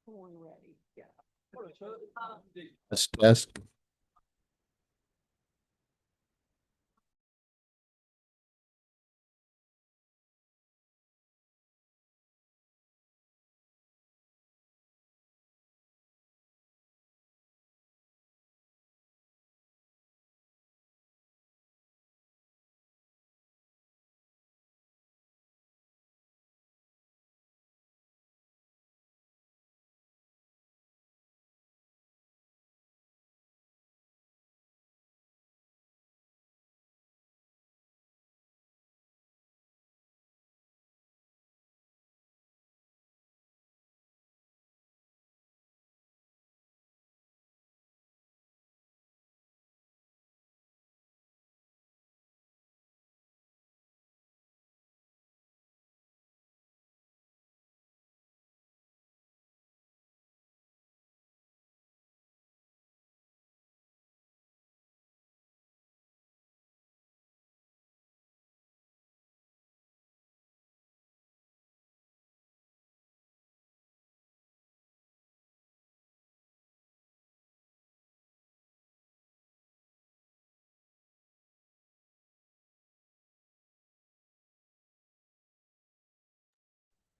Born ready, yeah. Let's test.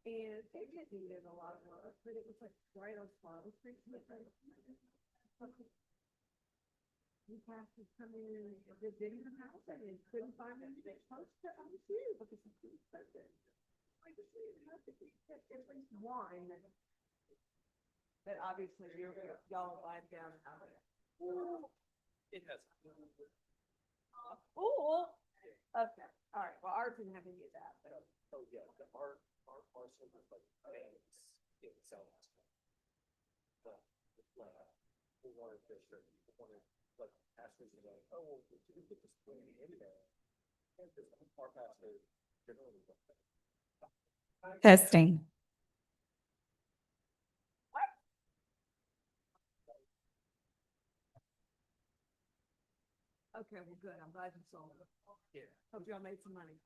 And they did need a lot of work, but it was like right on Swan Street. You have to come in and they didn't even have it and couldn't find anything close to you because it's too expensive. I just didn't have to be at least one that obviously y'all lied down out of it. It has. Oh, okay, all right, well, ours didn't have any of that, but. Oh, yeah, our parcel was like, it sells. But, we wanted to show you, we wanted, like, pastors, you know, oh, well, we put this thing in there. And this, our pastor, generally. Testing. Okay, well, good, I'm glad you saw it. Yeah. Hope y'all made some money.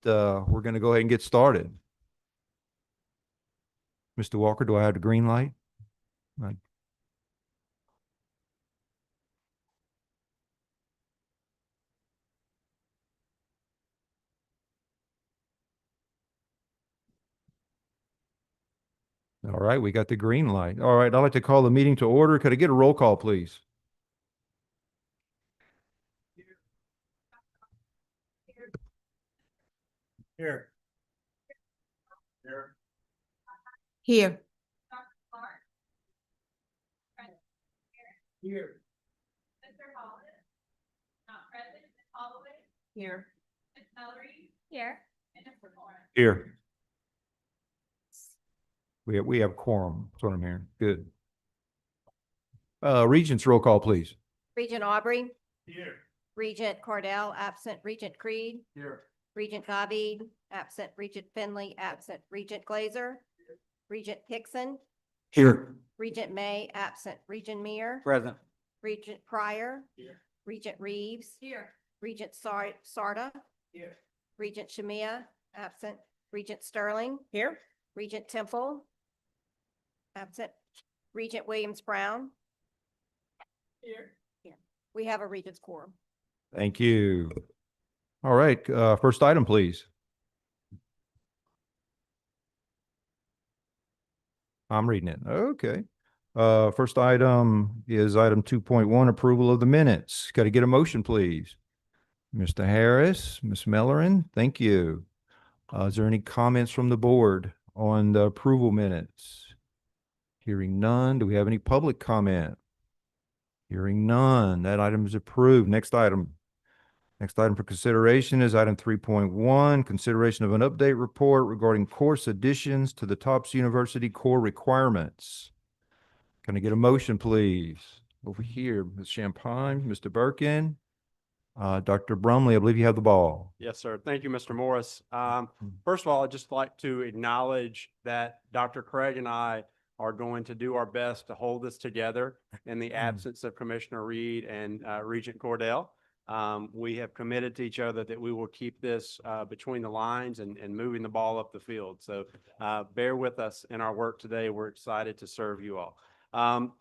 we're going to go ahead and get started. Mr. Walker, do I have the green light? Right. All right, we got the green light. All right, I'd like to call the meeting to order. Could I get a roll call, please? Here. Here. Here. Here. Here. Here. We have quorum. That's what I'm hearing. Good. Regents, roll call, please. Regent Aubrey, Here. Regent Cordell, absent Regent Creed, Here. Regent Gabi, absent Regent Finley, absent Regent Glazer, Regent Hickson, Here. Regent May, absent Regent Meir, Present. Regent Pryor, Here. Regent Reeves. Here. Regent Sarda, Here. Regent Shamia, absent Regent Sterling, Here. Regent Temple, absent Regent Williams Brown. Here. We have a Regent's quorum. Thank you. All right, first item, please. I'm reading it. Okay. First item is item 2.1, approval of the minutes. Got to get a motion, please. Mr. Harris, Ms. Mellerin, thank you. Is there any comments from the board on the approval minutes? Hearing none. Do we have any public comment? Hearing none. That item is approved. Next item. Next item for consideration is item 3.1, consideration of an update report regarding course additions to the Tufts University core requirements. Can I get a motion, please? Over here, Ms. Champagne, Mr. Birkin, Dr. Brumley, I believe you have the ball. Yes, sir. Thank you, Mr. Morris. First of all, I'd just like to acknowledge that Dr. Craig and I are going to do our best to hold this together in the absence of Commissioner Reed and Regent Cordell. We have committed to each other that we will keep this between the lines and moving the ball up the field. So bear with us in our work today. We're excited to serve you all.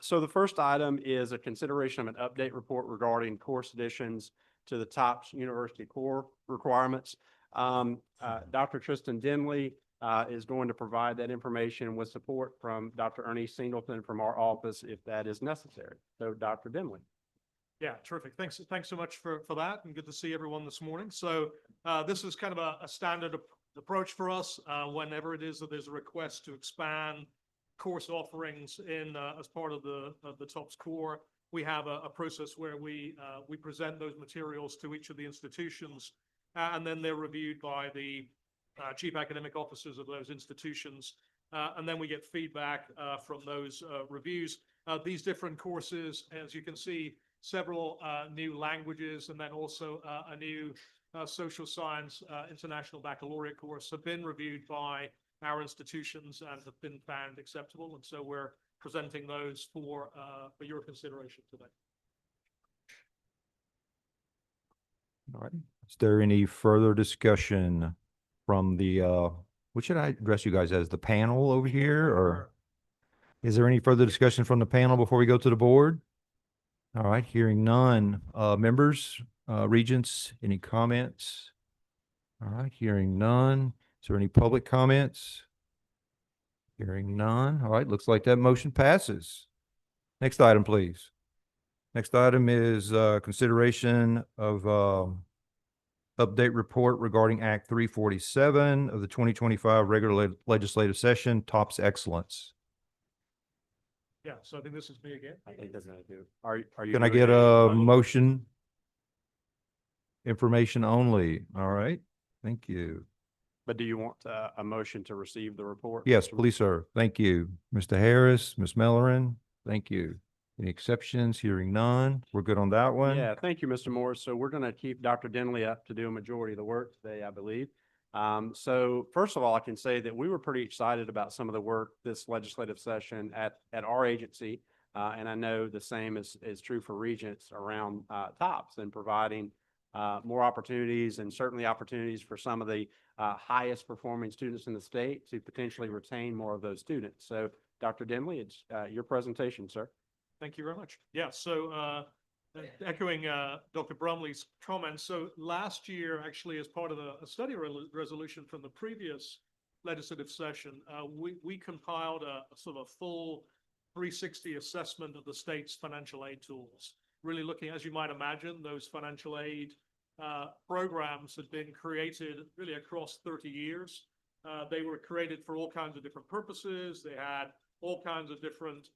So the first item is a consideration of an update report regarding course additions to the Tufts University core requirements. Dr. Tristan Denley is going to provide that information with support from Dr. Ernie Singleton from our office if that is necessary. So Dr. Denley. Yeah, terrific. Thanks so much for that, and good to see everyone this morning. So this is kind of a standard approach for us whenever it is that there's a request to expand course offerings in as part of the Tufts core. We have a process where we present those materials to each of the institutions, and then they're reviewed by the chief academic officers of those institutions, and then we get feedback from those reviews. These different courses, as you can see, several new languages, and then also a new social science international baccalaureate course have been reviewed by our institutions and have been found acceptable. And so we're presenting those for your consideration today. All right. Is there any further discussion from the, what should I address you guys as, the panel over here, or is there any further discussion from the panel before we go to the board? All right, hearing none. Members, regents, any comments? All right, hearing none. Is there any public comments? Hearing none. All right, looks like that motion passes. Next item, please. Next item is consideration of update report regarding Act 347 of the 2025 regular legislative session, TOPS Excellence. Yeah, so I think this is me again. I think that's gonna do. Are you? Can I get a motion? Information only. All right. Thank you. But do you want a motion to receive the report? Yes, please, sir. Thank you. Mr. Harris, Ms. Mellerin, thank you. Any exceptions? Hearing none. We're good on that one? Yeah, thank you, Mr. Morris. So we're going to keep Dr. Denley up to do a majority of the work today, I believe. So first of all, I can say that we were pretty excited about some of the work this legislative session at our agency. And I know the same is true for Regents around TOPS and providing more opportunities and certainly opportunities for some of the highest performing students in the state to potentially retain more of those students. So Dr. Dimley, it's your presentation, sir. Thank you very much. Yeah, so echoing Dr. Brumley's comments, so last year, actually, as part of a study resolution from the previous legislative session, we compiled a sort of full 360 assessment of the state's financial aid tools. Really looking, as you might imagine, those financial aid programs had been created really across 30 years. They were created for all kinds of different purposes. They had all kinds of different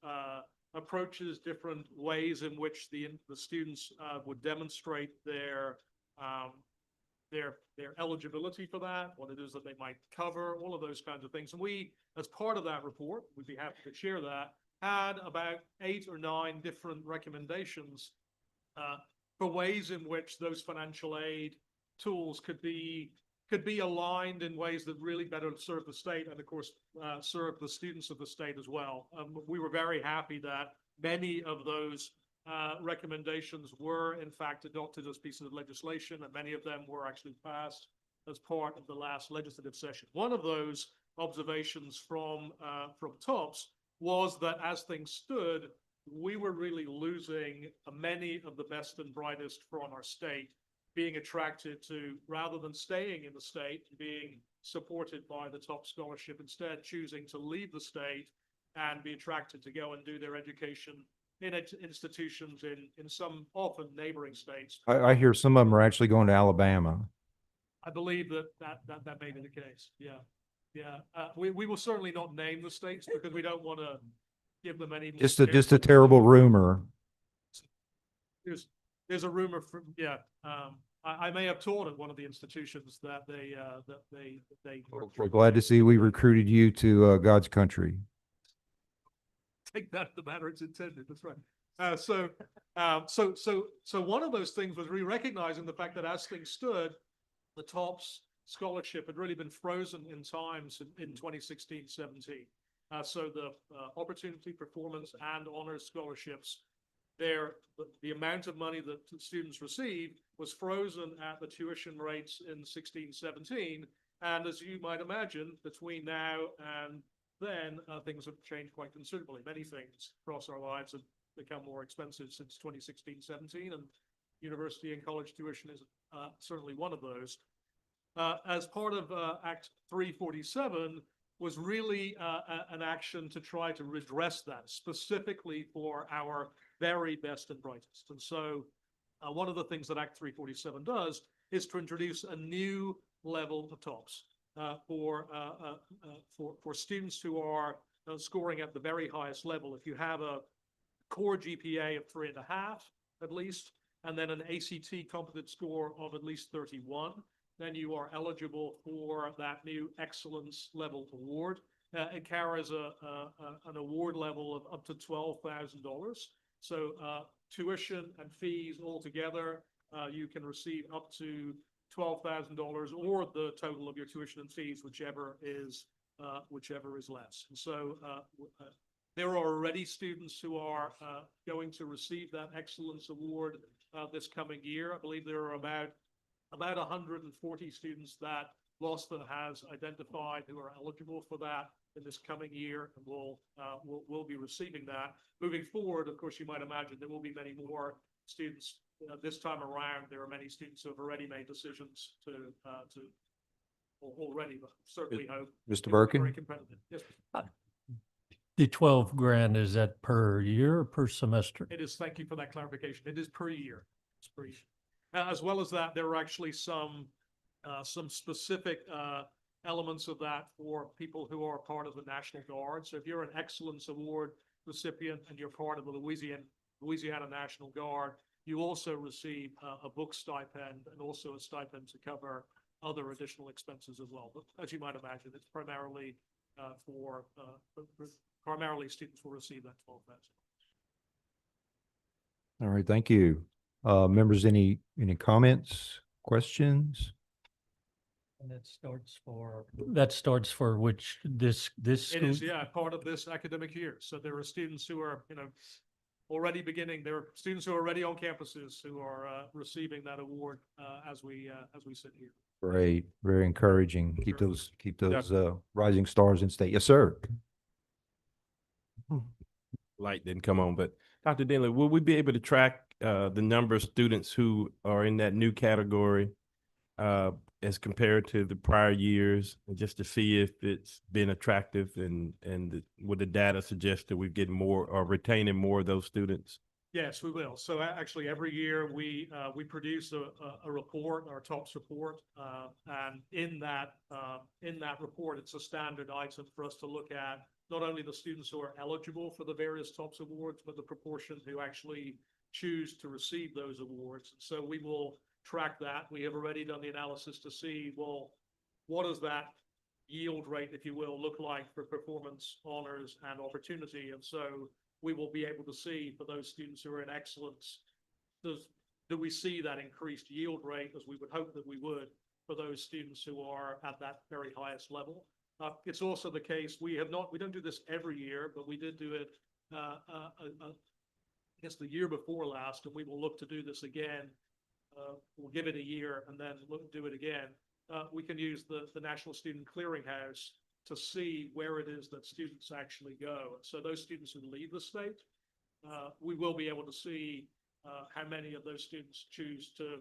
approaches, different ways in which the students would demonstrate their eligibility for that, what it is that they might cover, all of those kinds of things. And we, as part of that report, we'd be happy to share that, had about 8 or 9 different recommendations for ways in which those financial aid tools could be aligned in ways that really better serve the state and, of course, serve the students of the state as well. We were very happy that many of those recommendations were, in fact, adopted as pieces of legislation, and many of them were actually passed as part of the last legislative session. One of those observations from TOPS was that as things stood, we were really losing many of the best and brightest from our state being attracted to, rather than staying in the state, being supported by the top scholarship, instead choosing to leave the state and be attracted to go and do their education in institutions in some often neighboring states. I hear some of them are actually going to Alabama. I believe that may be the case. Yeah. Yeah. We will certainly not name the states because we don't want to give them any more. Just a terrible rumor. There's a rumor from, yeah. I may have taught at one of the institutions that they We're glad to see we recruited you to God's country. take that the manner it's intended. That's right. So one of those things was recognizing the fact that as things stood, the TOPS scholarship had really been frozen in times in 2016-17. So the opportunity, performance, and honors scholarships, the amount of money that students received was frozen at the tuition rates in 16-17. And as you might imagine, between now and then, things have changed quite considerably. Many things across our lives have become more expensive since 2016-17, and university and college tuition is certainly one of those. As part of Act 347 was really an action to try to redress that, specifically for our very best and brightest. And so one of the things that Act 347 does is to introduce a new level of TOPS for students who are scoring at the very highest level. If you have a core GPA of 3.5 at least, and then an ACT composite score of at least 31, then you are eligible for that new excellence level award. It carries an award level of up to $12,000. So tuition and fees altogether, you can receive up to $12,000 or the total of your tuition and fees, whichever is less. And so there are already students who are going to receive that excellence award this coming year. I believe there are about 140 students that LOSTA has identified who are eligible for that in this coming year, and will be receiving that. Moving forward, of course, you might imagine there will be many more students. This time around, there are many students who have already made decisions already, but certainly hope. Mr. it will be Birkin? very competitive. Yes, The 12 grand, is that per year or per semester? it is. Thank you for that clarification. It is per year. It's per year. As well as that, there are actually some specific elements of that for people who are part of the National Guard. So if you're an Excellence Award recipient and you're part of the Louisiana National Guard, you also receive a book stipend and also a stipend to cover other additional expenses as well. But as you might imagine, it's primarily primarily students will receive that $12,000. All right, thank you. Members, any comments, questions? And that starts for which this It school? is, yeah, part of this academic year. So there are students who are, already beginning. There are students who are already on campuses who are receiving that award as we sit here. Great, very encouraging. Keep Sure. those rising stars in state. Yes, sir. Light didn't come on, but Dr. Denley, will we be able to track the number of students who are in that new category as compared to the prior years, and just to see if it's been attractive and would the data suggest that we're getting more or retaining more of those students? Yes, we will. So actually, every year we produce a report, our TOPS report, and in that report, it's a standard item for us to look at not only the students who are eligible for the various TOPS awards, but the proportion who actually choose to receive those awards. So we will track that. We have already done the analysis to see, well, what does that yield rate, if you will, look like for performance, honors, and opportunity? And so we will be able to see for those students who are in excellence, do we see that increased yield rate, as we would hope that we would, for those students who are at that very highest level. It's also the case, we don't do this every year, but we did do it, I guess the year before last, and we will look to do this again. We'll give it a year and then do it again. We can use the National Student Clearinghouse to see where it is that students actually go. So those students who leave the state, we will be able to see how many of those students choose to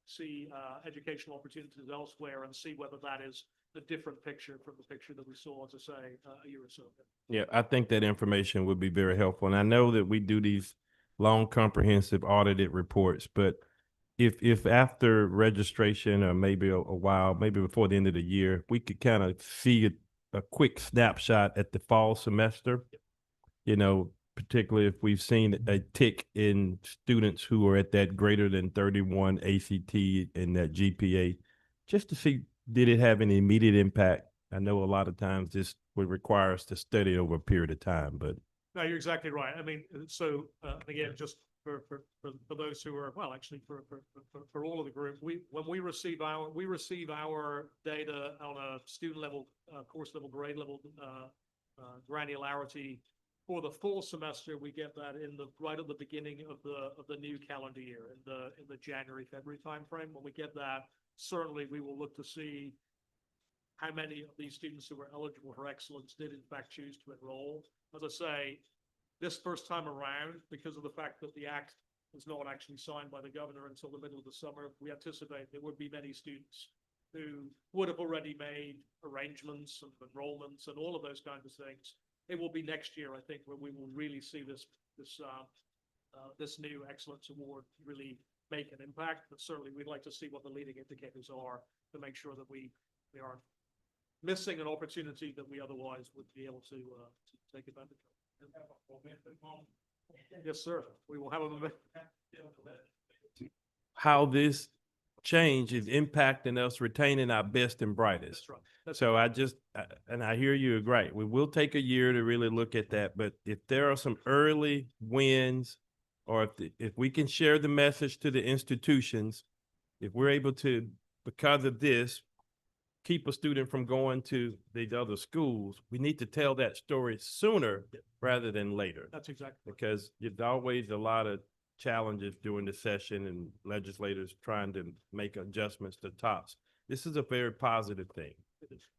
see educational opportunities elsewhere, and see whether that is a different picture from the picture that we saw, to say, a year or so ago. Yeah, I think that information would be very helpful. And I know that we do these long, comprehensive audited reports, but if after registration or maybe a while, maybe before the end of the year, we could kind of see a quick snapshot at the fall semester, you know, particularly if we've seen a tick in students who are at that greater than 31 ACT in that GPA, just to see, did it have any immediate impact? I know a lot of times this would require us to study over a period of time, but. No, you're exactly right. I mean, so again, just for those who are, well, actually for all of the group, when we receive our data on a student level, course level, grade level granularity for the full semester. We get that right at the beginning of the new calendar year, in the January, February timeframe. When we get that, certainly we will look to see how many of these students who were eligible for excellence did in fact choose to enroll. As I say, this first time around, because of the fact that the act was not actually signed by the governor until the middle of the summer, we anticipate there would be many students who would have already made arrangements and enrollments and all of those kinds of things. It will be next year, I think, where we will really see this new Excellence Award really make an impact. But certainly we'd like to see what the leading indicators are to make sure that we aren't missing an opportunity that we otherwise would be able to take advantage of. Yes, sir. We will have a moment. How this change is impacting us retaining our best and brightest. That's right. That's So and I hear you agree. We will take a year to really look at that, but if there are some early wins, or if we can share the message to the institutions, if we're able to, because of this, keep a student from going to these other schools, we need to tell that story sooner rather than later. That's exactly right. Because there's always a lot of challenges during the session and legislators trying to make adjustments to TOPS. This is a very positive thing,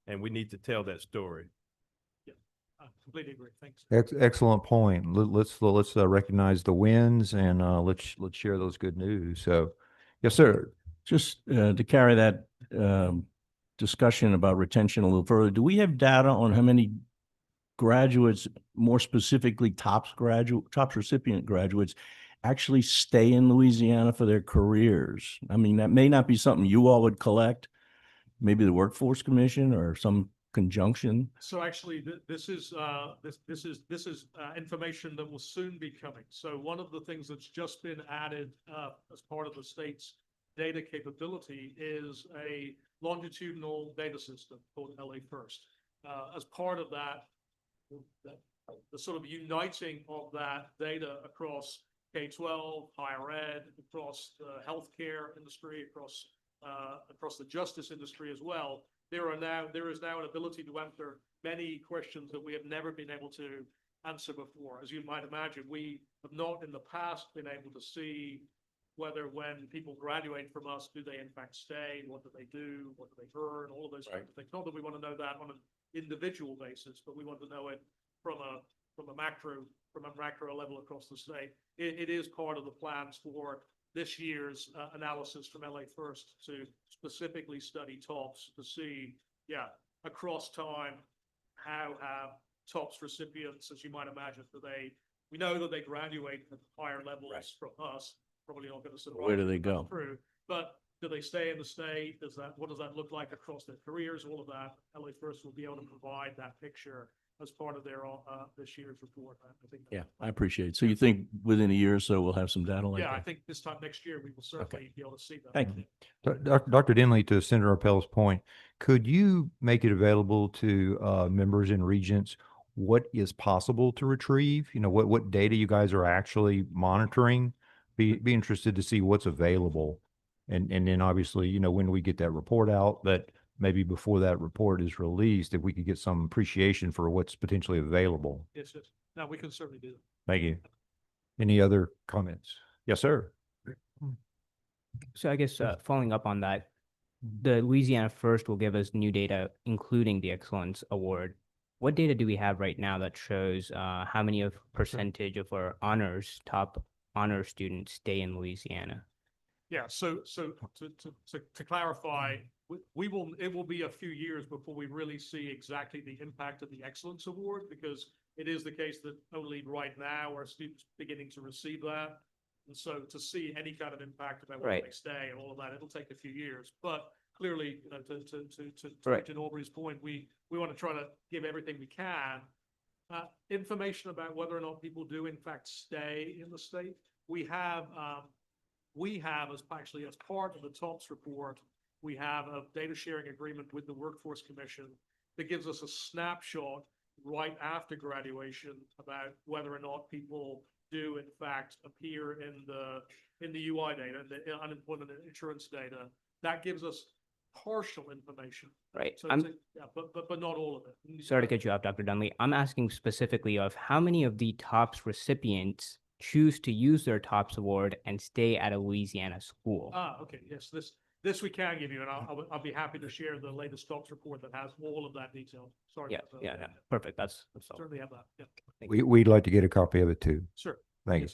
and we need to tell that story. Yeah, I completely agree. Thanks. Excellent point. Let's recognize the wins, and let's share those good news. So, yes, sir. Just to carry that discussion about retention a little further, do we have data on how many graduates, more specifically TOPS recipient graduates, actually stay in Louisiana for their careers? I mean, that may not be something you all would collect, maybe the Workforce Commission or some conjunction. So actually, this is information that will soon be coming. So one of the things that's just been added as part of the state's data capability is a longitudinal data system called LA First. As part of that, the sort of uniting of that data across K-12, higher ed, across the healthcare industry, across the justice industry as well, there is now an ability to answer many questions that we have never been able to answer before. As you might imagine, we have not in the past been able to see whether when people graduate from us, do they in fact stay? What do they do? What do they earn? All of those kinds of things. Not that we want to know that on an individual basis, but we want to know it from a macro level across the state. It is part of the plans for this year's analysis from LA First to specifically study TOPS to see, across time, how have TOPS recipients, as you might imagine, we know that they graduate at higher levels from us, probably not going to survive. Where do they go? Through, but do they stay in the state? What does that look like across their careers? All of that, LA First will be able to provide that picture as part of their this year's report. I think. Yeah, I appreciate it. So you think within a year or so we'll have some data like Yeah, I that? think this time next year we will certainly be able to see that. Thank you. Dr. Denley, to Senator Appel's point, could you make it available to members and regents what is possible to retrieve? You know, what data you guys are actually monitoring? Be interested to see what's available. And then obviously, you know, when we get that report out, but maybe before that report is released, if we could get some appreciation for what's potentially available. Yes. No, we can certainly do that. Thank you. Any other comments? Yes, sir. So I guess following up on that, the Louisiana First will give us new data, including the Excellence Award. What data do we have right now that shows how many of percentage of our top honor students stay in Louisiana? Yeah, so to clarify, it will be a few years before we really see exactly the impact of the Excellence Award, because it is the case that only right now are students beginning to receive that. And so to see any kind of impact about where they stay and all of that, it'll take a few years. But clearly, you know, to Regent Aubrey's point, we want to try to give everything we can. Information about whether or not people do in fact stay in the state. We have as part of the TOPS report, we have a data sharing agreement with the Workforce Commission that gives us a snapshot right after graduation about whether or not people do in fact appear in the UI data, the unemployment insurance data. That gives us partial information. Right. So but not all of it. Sorry to cut you off, Dr. Dunley. I'm asking specifically of how many of the TOPS recipients choose to use their TOPS award and stay at a Louisiana school. Okay. Yes, this we can give you, and I'll be happy to share the latest TOPS report that has all of that detail. Sorry. Yeah, about that. yeah, perfect. That's all. Certainly have that. Yeah. Thank you. We'd like to get a copy of it too. Sure. Thank you.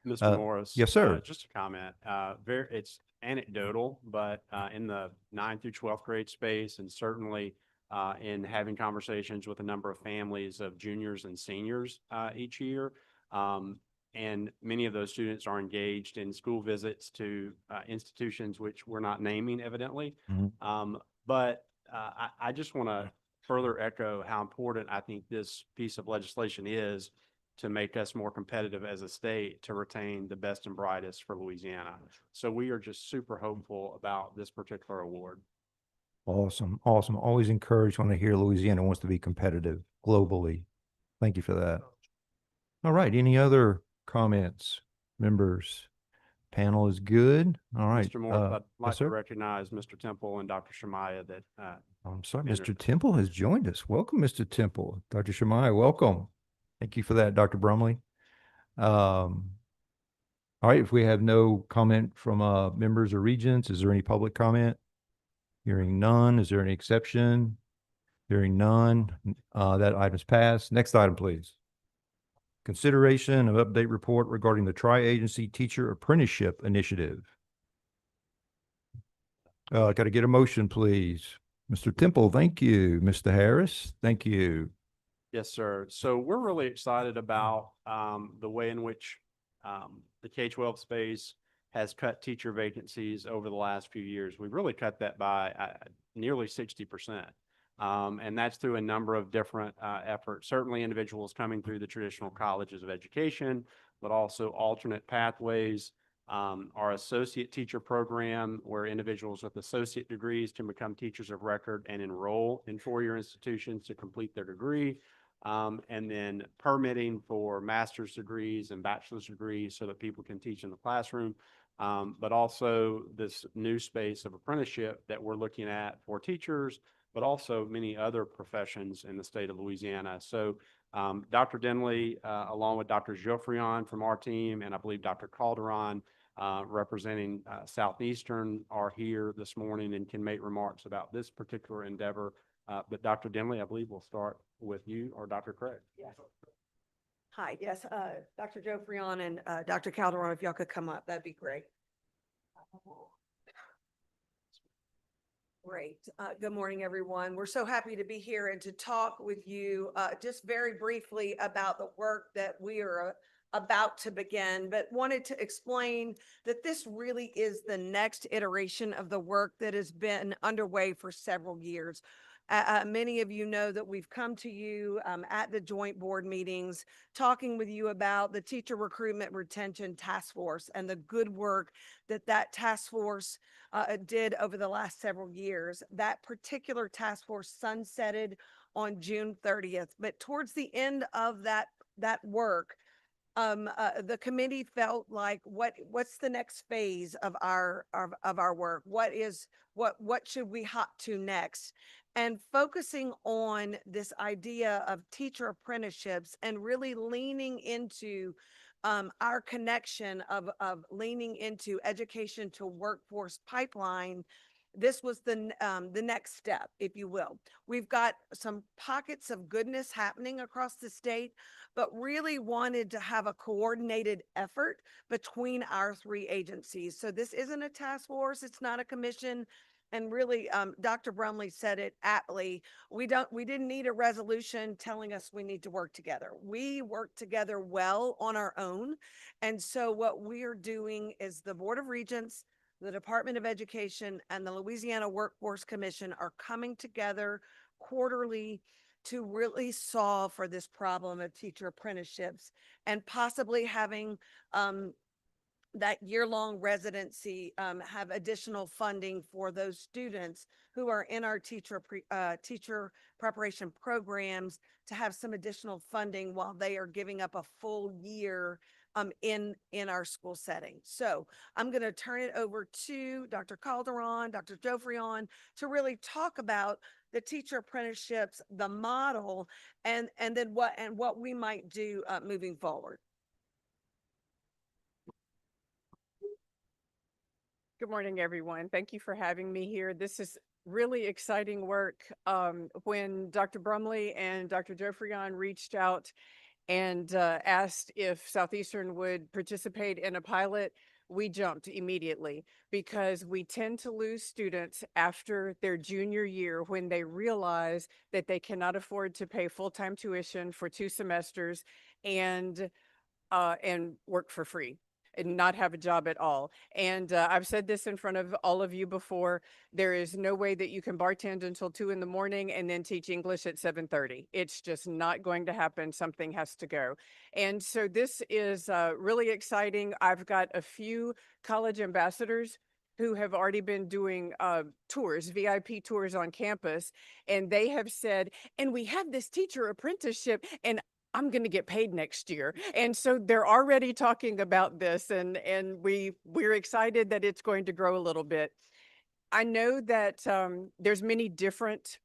Yes, sir. Mr. Morris. yes, sir. Just a comment. It's anecdotal, but in the 9th through 12th grade space, and certainly in having conversations with a number of families of juniors and seniors each year. And many of those students are engaged in school visits to institutions which we're not naming, evidently. But I just want to further echo how important I think this piece of legislation is to make us more competitive as a state to retain the best and brightest for Louisiana. So we are just super hopeful about this particular award. Awesome. Awesome. Always encouraged when I hear Louisiana wants to be competitive globally. Thank you for that. All right. Any other comments, members? Panel is good. All right. Mr. Morris, I'd like yes, sir. to recognize Mr. Temple and Dr. Shamaya that I'm sorry, Enter- Mr. Temple has joined us. Welcome, Mr. Temple. Dr. Shamaya, welcome. Thank you for that, Dr. Brumley. All right, if we have no comment from members or regents, is there any public comment? Hearing none, is there any exception? Hearing none, that item's passed. Next item, please. Consideration of update report regarding the Tri-Agency Teacher Apprenticeship Initiative. Got to get a motion, please. Mr. Temple, thank you. Mr. Harris, thank you. Yes, sir. So we're really excited about the way in which the K-12 space has cut teacher vacancies over the last few years. We've really cut that by nearly 60%. And that's through a number of different efforts. Certainly individuals coming through the traditional colleges of education, but also alternate pathways. Our associate teacher program, where individuals with associate degrees can become teachers of record and enroll in four-year institutions to complete their degree. And then permitting for master's degrees and bachelor's degrees so that people can teach in the classroom. But also this new space of apprenticeship that we're looking at for teachers, but also many other professions in the state of Louisiana. So Dr. Denley, along with Dr. Geoffrion from our team, and I believe Dr. Calderon, representing Southeastern, are here this morning and can make remarks about this particular endeavor. But Dr. Denley, I believe we'll start with you or Dr. Craig. Yes. Hi, yes, Dr. Joe Freon and Dr. Calderon, if y'all could come up, that'd be great. Great. Good morning, everyone. We're so happy to be here and to talk with you just very briefly about the work that we are about to begin, but wanted to explain that this really is the next iteration of the work that has been underway for several years. Many of you know that we've come to you at the joint board meetings, talking with you about the Teacher Recruitment Retention Task Force and the good work that that task force did over the last several years. That particular task force sunsetted on June 30th, but towards the end of that work, the committee felt like what's the next phase of our work? What should we hop to next? And focusing on this idea of teacher apprenticeships and really leaning into our connection of leaning into education to workforce pipeline. This was the next step, if you will. We've got some pockets of goodness happening across the state, but really wanted to have a coordinated effort between our three agencies. So this isn't a task force, it's not a commission. And really, Dr. Brumley said it aptly. We didn't need a resolution telling us we need to work together. We work together well on our own. And so what we are doing is the Board of Regents, the Department of Education, and the Louisiana Workforce Commission are coming together quarterly to really solve for this problem of teacher apprenticeships and possibly having that year-long residency have additional funding for those students who are in our teacher preparation programs to have some additional funding while they are giving up a full year in our school setting. So I'm going to turn it over to Dr. Calderon, Dr. Geoffrion, to really talk about the teacher apprenticeships, the model, and then what we might do moving forward. Good morning, everyone. Thank you for having me here. This is really exciting work. When Dr. Brumley and Dr. Geoffrion reached out and asked if Southeastern would participate in a pilot, we jumped immediately because we tend to lose students after their junior year when they realize that they cannot afford to pay full-time tuition for 2 semesters and work for free and not have a job at all. And I've said this in front of all of you before, there is no way that you can bartend until 2 in the morning and then teach English at 7:30. It's just not going to happen. Something has to go. And so this is really exciting. I've got a few college ambassadors who have already been doing tours, VIP tours on campus, and they have said, and we have this teacher apprenticeship, and I'm going to get paid next year. And so they're already talking about this, and we're excited that it's going to grow a little bit. I know that there's many different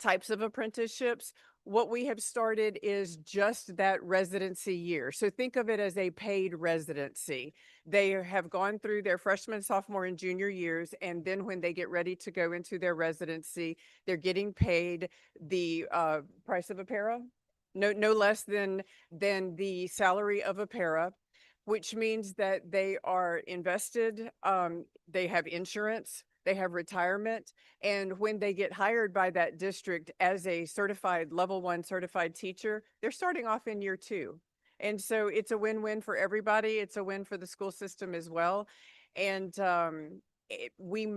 types of apprenticeships. What we have started is just that residency year. So think of it as a paid residency. They have gone through their freshman, sophomore, and junior years, and then when they get ready to go into their residency, they're getting paid the price of a para. No less than the salary of a para, which means that they are invested, they have insurance, they have retirement, and when they get hired by that district as a certified level 1 certified teacher, they're starting off in year 2. And so it's a win-win for everybody. It's a win for the school system as well. And we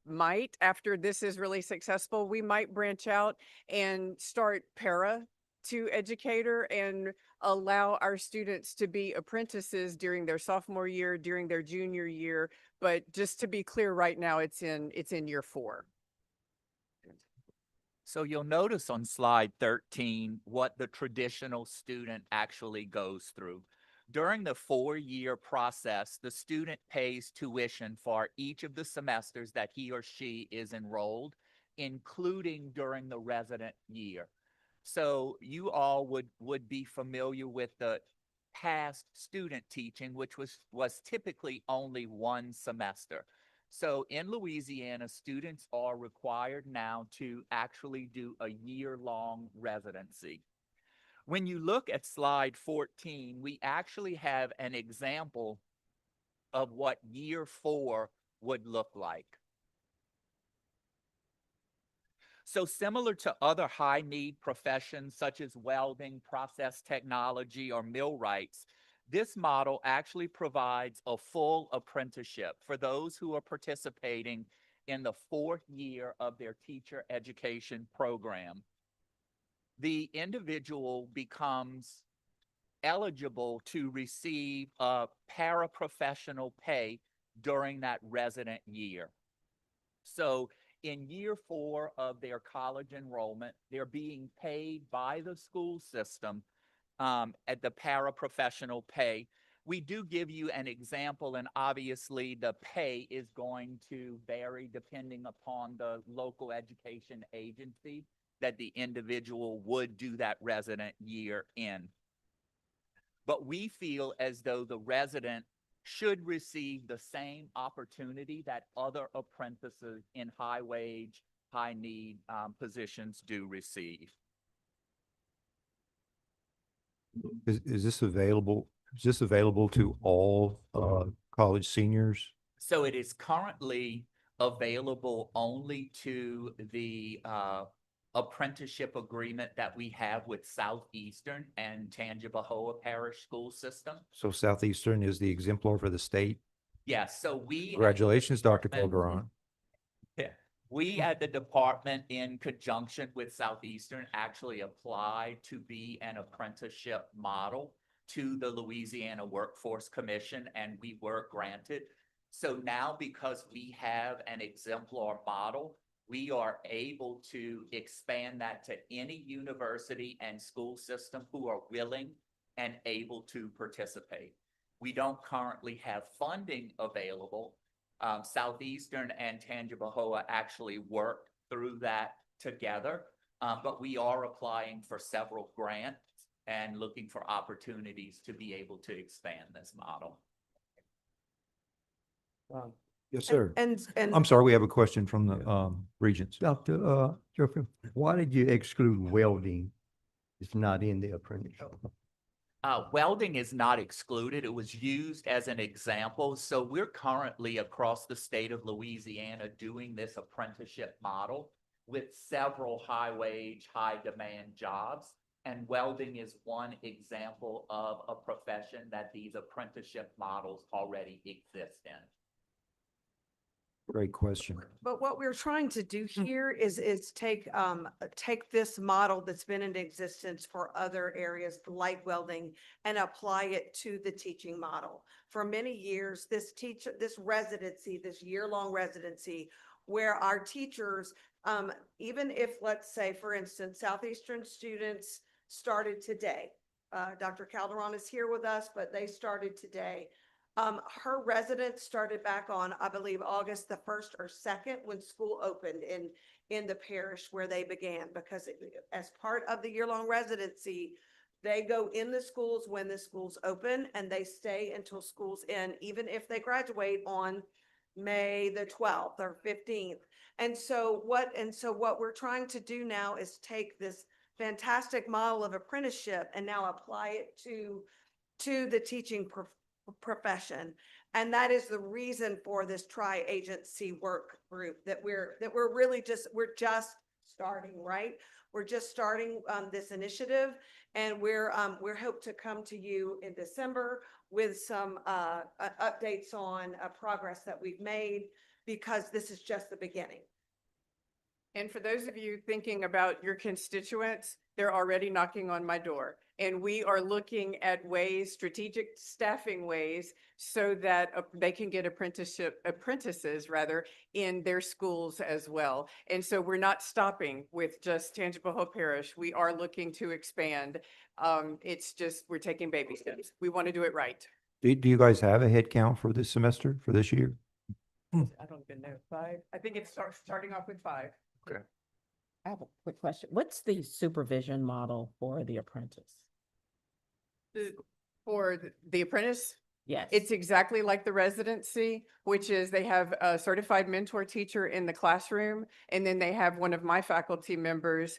might, after this is really successful, we might branch out and start para to educator and allow our students to be apprentices during their sophomore year, during their junior year. But just to be clear, right now it's in year 4. So you'll notice on slide 13 what the traditional student actually goes through. During the 4-year process, the student pays tuition for each of the semesters that he or she is enrolled, including during the resident year. So you all would be familiar with the past student teaching, which was typically only one semester. So in Louisiana, students are required now to actually do a year-long residency. When you look at slide 14, we actually have an example of what year 4 would look like. So similar to other high-need professions such as welding, process technology, or millwrights, this model actually provides a full apprenticeship for those who are participating in the 4th year of their teacher education program. The individual becomes eligible to receive a paraprofessional pay during that resident year. So in year 4 of their college enrollment, they're being paid by the school system at the paraprofessional pay. We do give you an example, and obviously the pay is going to vary depending upon the local education agency that the individual would do that resident year in. But we feel as though the resident should receive the same opportunity that other apprentices in high wage, high need positions do receive. Is this available? Is this available to all college seniors? So it is currently available only to the apprenticeship agreement that we have with Southeastern and Tangipahoa Parish School System. So Southeastern is the exemplar for the state. Yes, so we. Congratulations, Dr. Calderon. Yeah, we at the department, in conjunction with Southeastern, actually applied to be an apprenticeship model to the Louisiana Workforce Commission, and we were granted. So now, because we have an exemplar model, we are able to expand that to any university and school system who are willing and able to participate. We don't currently have funding available. Southeastern and Tangipahoa actually work through that together, but we are applying for several grants and looking for opportunities to be able to expand this model. Yes, sir. And I'm sorry, we have a question from the Regents. Dr. Jeffrey, why did you exclude welding? It's not in the apprenticeship. Welding is not excluded. It was used as an example. So we're currently across the state of Louisiana doing this apprenticeship model with several high wage, high demand jobs. And welding is one example of a profession that these apprenticeship models already exist in. Great question. But what we're trying to do here is take this model that's been in existence for other areas like welding and apply it to the teaching model. For many years, this residency, this year-long residency, where our teachers, even if, let's say, for instance, Southeastern students started today. Dr. Calderon is here with us, but they started today. Her residence started back on, I believe, August the 1st or 2nd when school opened in the parish where they began, because as part of the year-long residency, they go in the schools when the schools open and they stay until school's end, even if they graduate on May the 12th or 15th. And so what we're trying to do now is take this fantastic model of apprenticeship and now apply it to the teaching profession. And that is the reason for this tri-agency work group that we're just starting, right? We're just starting this initiative, and we're hope to come to you in December with some updates on progress that we've made, because this is just the beginning. And for those of you thinking about your constituents, they're already knocking on my door. And we are looking at ways, strategic staffing ways, so that they can get apprentices in their schools as well. And so we're not stopping with just Tangipahoa Parish. We are looking to expand. It's just, we're taking baby steps. We want to do it right. Do you guys have a head count for this semester, for this year? I don't even know, 5. I think it's starting off with 5. Okay. I have a quick question. What's the supervision model for the apprentice? For the apprentice, Yes. it's exactly like the residency, which is they have a certified mentor teacher in the classroom, and then they have one of my faculty members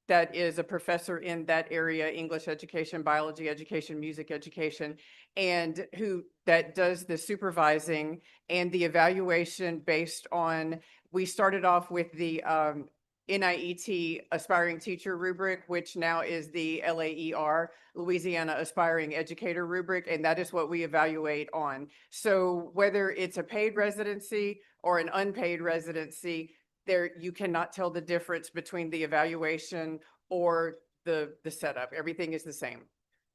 that is a professor in that area, English education, biology education, music education, and that does the supervising and the evaluation based on, we started off with the NIET Aspiring Teacher rubric, which now is the LAER, Louisiana Aspiring Educator rubric, and that is what we evaluate on. So whether it's a paid residency or an unpaid residency, there, you cannot tell the difference between the evaluation or the setup. Everything is the same.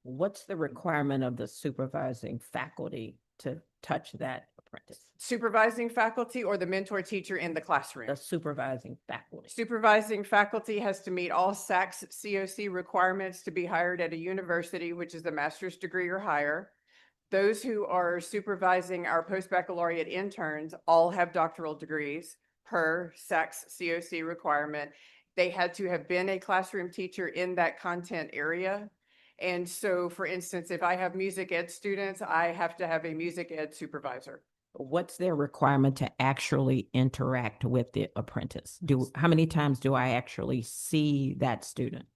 What's the requirement of the supervising faculty to touch that apprentice? Supervising faculty or the mentor teacher in the classroom? The supervising faculty. Supervising faculty has to meet all SACS COC requirements to be hired at a university, which is a master's degree or higher. Those who are supervising our post-baccalaureate interns all have doctoral degrees per SACS COC requirement. They had to have been a classroom teacher in that content area. And so, for instance, if I have music ed students, I have to have a music ed supervisor. What's their requirement to actually interact with the apprentice? How many times do I actually see that student,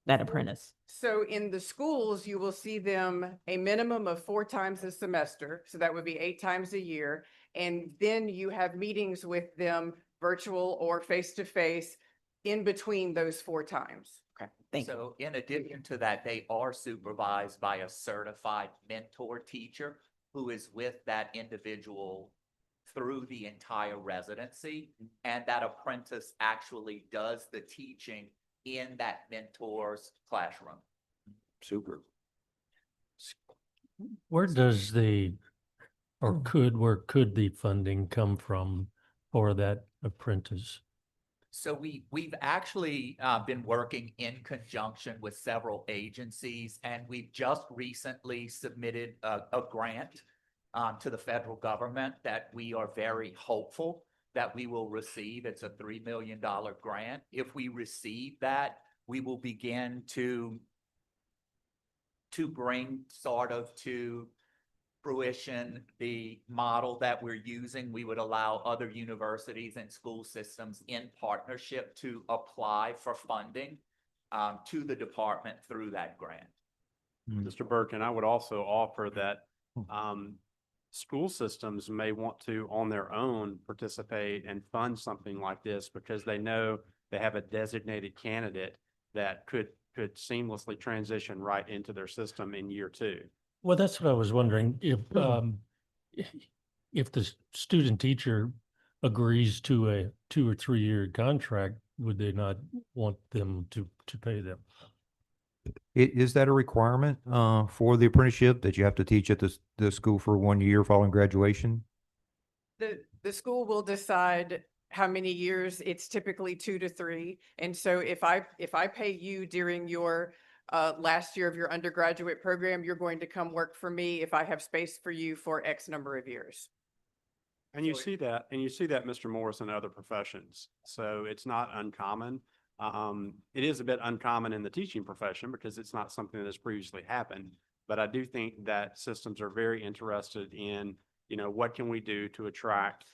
that apprentice? So in the schools, you will see them a minimum of 4 times a semester. So that would be 8 times a year. And then you have meetings with them, virtual or face-to-face, in between those 4 times. Okay, thank you. So in addition to that, they are supervised by a certified mentor teacher who is with that individual through the entire residency. And that apprentice actually does the teaching in that mentor's classroom. Super. Where does where could the funding come from for that apprentice? So we've actually been working in conjunction with several agencies, and we've just recently submitted a grant to the federal government that we are very hopeful that we will receive. It's a $3 million grant. If we receive that, we will begin to bring sort of to fruition the model that we're using. We would allow other universities and school systems in partnership to apply for funding to the department through that grant. Mr. Birkin, I would also offer that school systems may want to, on their own, participate and fund something like this because they know they have a designated candidate that could seamlessly transition right into their system in year 2. Well, that's what I was wondering, if the student teacher agrees to a 2 or 3 year contract, would they not want them to pay them? Is that a requirement for the apprenticeship that you have to teach at the school for 1 year following graduation? The school will decide how many years. It's typically 2 to 3. And so if I pay you during your last year of your undergraduate program, you're going to come work for me if I have space for you for X number of years. And you see that, Mr. Morris, in other professions. So it's not uncommon. It is a bit uncommon in the teaching profession because it's not something that has previously happened. But I do think that systems are very interested in, what can we do to attract,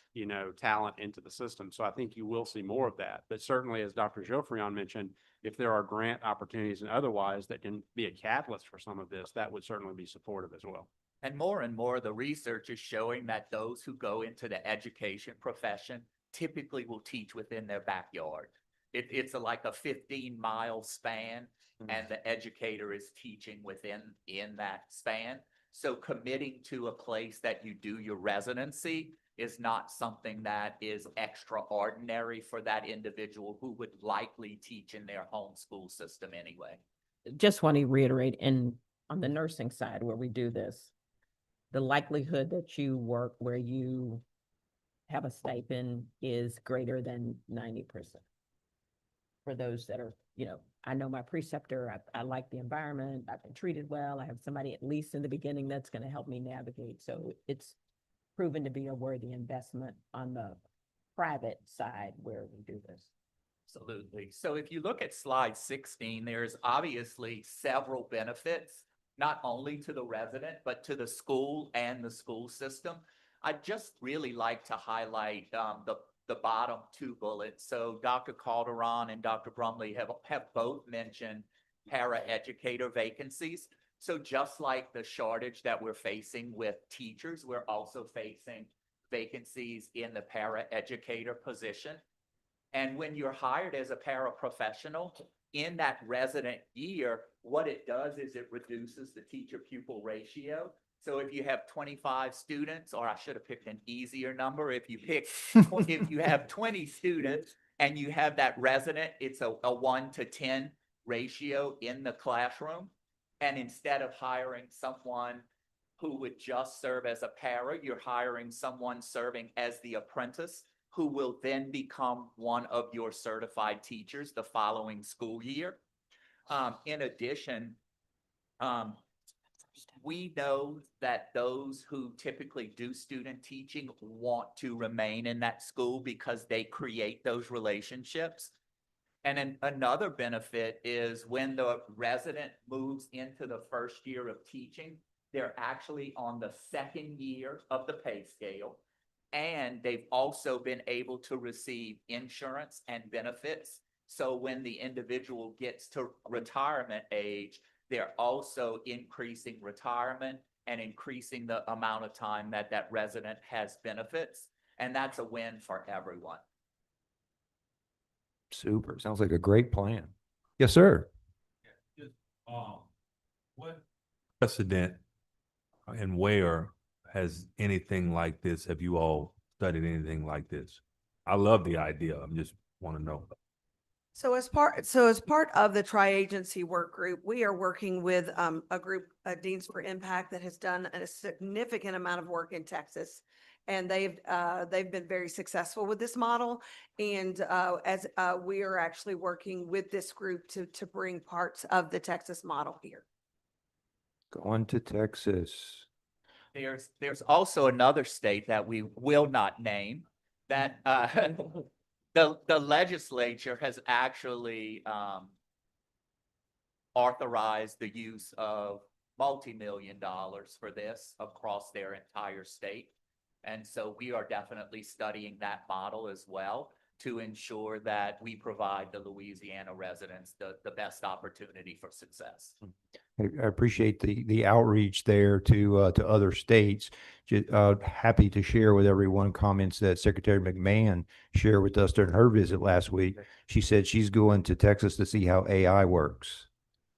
talent into the system. So I think you will see more of that. But certainly, as Dr. Geoffrion mentioned, if there are grant opportunities and otherwise that can be a catalyst for some of this, that would certainly be supportive as well. And more, the research is showing that those who go into the education profession typically will teach within their backyard. It's like a 15-mile span, and the educator is teaching in that span. So committing to a place that you do your residency is not something that is extraordinary for that individual who would likely teach in their home school system anyway. Just want to reiterate, on the nursing side where we do this, the likelihood that you work where you have a stipend is greater than 90%. For those that are, I know my preceptor, I like the environment, I've been treated well, I have somebody at least in the beginning that's going to help me navigate. So it's proven to be a worthy investment on the private side where we do this. Absolutely. So if you look at slide 16, there's obviously several benefits, not only to the resident, but to the school and the school system. I'd just really like to highlight the bottom two bullets. So Dr. Calderon and Dr. Brumley have both mentioned para-educator vacancies. So just like the shortage that we're facing with teachers, we're also facing vacancies in the para-educator position. And when you're hired as a paraprofessional in that resident year, what it does is it reduces the teacher-pupil ratio. So if you have 25 students, or I should have picked an easier number, if you have 20 students and you have that resident, it's a 1-to-10 ratio in the classroom. And instead of hiring someone who would just serve as a para, you're hiring someone serving as the apprentice, who will then become one of your certified teachers the following school year. In addition, we know that those who typically do student teaching want to remain in that school because they create those relationships. And then another benefit is when the resident moves into the first year of teaching, they're actually on the second year of the pay scale. And they've also been able to receive insurance and benefits. So when the individual gets to retirement age, they're also increasing retirement and increasing the amount of time that that resident has benefits. And that's a win for everyone. Super. Sounds like a great plan. Yes, sir. What precedent and where has anything like this? Have you all studied anything like this? I love the idea. I just want to know. So as part of the tri-agency work group, we are working with a group, Deans for Impact, that has done a significant amount of work in Texas. And they've been very successful with this model. And as we are actually working with this group to bring parts of the Texas model here. Going to Texas. There's also another state that we will not name that the legislature has actually authorized the use of multi-million dollars for this across their entire state. And so we are definitely studying that model as well to ensure that we provide the Louisiana residents the best opportunity for success. I appreciate the outreach there to other states. Happy to share with everyone comments that Secretary McMahon shared with us during her visit last week. She said she's going to Texas to see how AI works.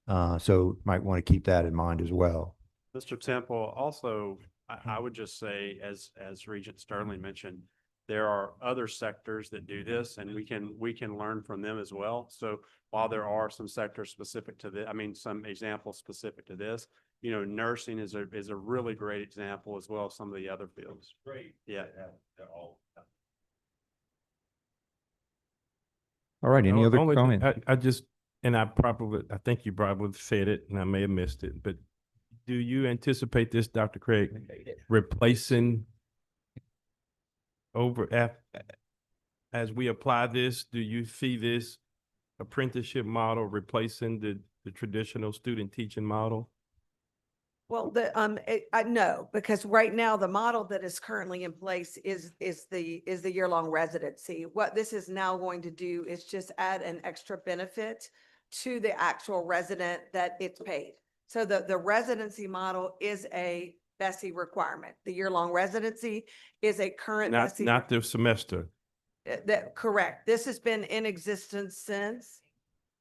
So might want to keep that in mind as well. Mr. Temple, also, I would just say, as Regent Sterling mentioned, there are other sectors that do this, and we can learn from them as well. So while there are some sectors specific to this, some examples specific to this, nursing is a really great example, as well as some of the other fields. Great. Yeah. They're all. All right. Any other comments? I think you probably said it, and I may have missed it, but do you anticipate this, Dr. Craig, replacing as we apply this? Do you see this apprenticeship model replacing the traditional student teaching model? Well, no, because right now the model that is currently in place is the year-long residency. What this is now going to do is just add an extra benefit to the actual resident that it's paid. So the residency model is a BESE requirement. The year-long residency is a current BESE. Not the semester. Correct. This has been in existence since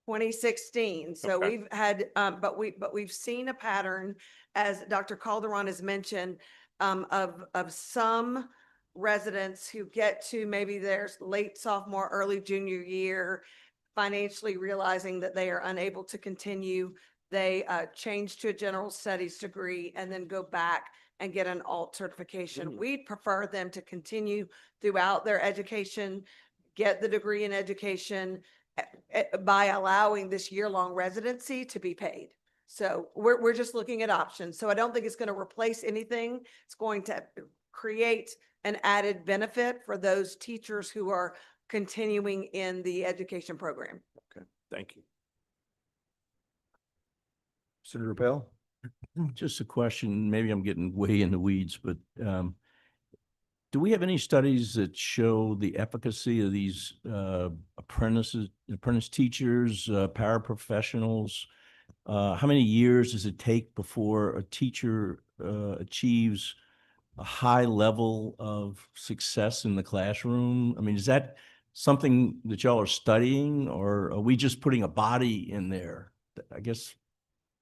2016. So Okay. we've had, but we've seen a pattern, as Dr. Calderon has mentioned, of some residents who get to maybe their late sophomore, early junior year, financially realizing that they are unable to continue. They change to a general studies degree and then go back and get an alt certification. We'd prefer them to continue throughout their education, get the degree in education by allowing this year-long residency to be paid. So we're just looking at options. So I don't think it's going to replace anything. It's going to create an added benefit for those teachers who are continuing in the education program. Okay, thank you. Senator Pell? Just a question, maybe I'm getting way in the weeds, but do we have any studies that show the efficacy of these apprentice teachers, paraprofessionals? How many years does it take before a teacher achieves a high level of success in the classroom? I mean, is that something that y'all are studying, or are we just putting a body in there? I guess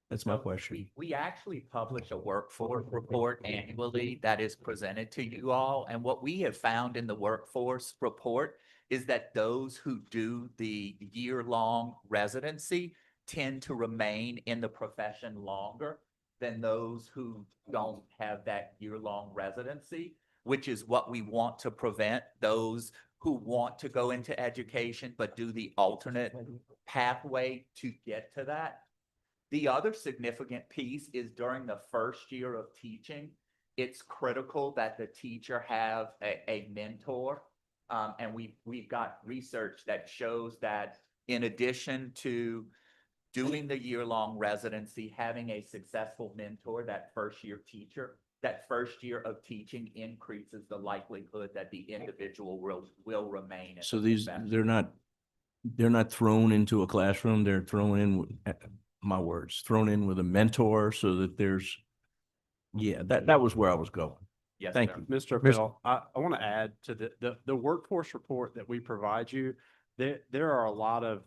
that's my So question. We actually publish a workforce report annually that is presented to you all. And what we have found in the workforce report is that those who do the year-long residency tend to remain in the profession longer than those who don't have that year-long residency, which is what we want to prevent, those who want to go into education but do the alternate pathway to get to that. The other significant piece is during the first year of teaching, it's critical that the teacher have a mentor. And we've got research that shows that in addition to doing the year-long residency, having a successful mentor, that first year teacher, that first year of teaching increases the likelihood that the individual will remain. In So the profession. they're not thrown into a classroom, they're thrown in, my words, thrown in with a mentor so that there's, yeah, that was where I was going. Yes, Thank sir. you. Mr. Bell, I want to add to the workforce report that we provide you. There are a lot of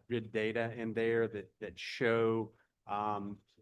good data in there that show,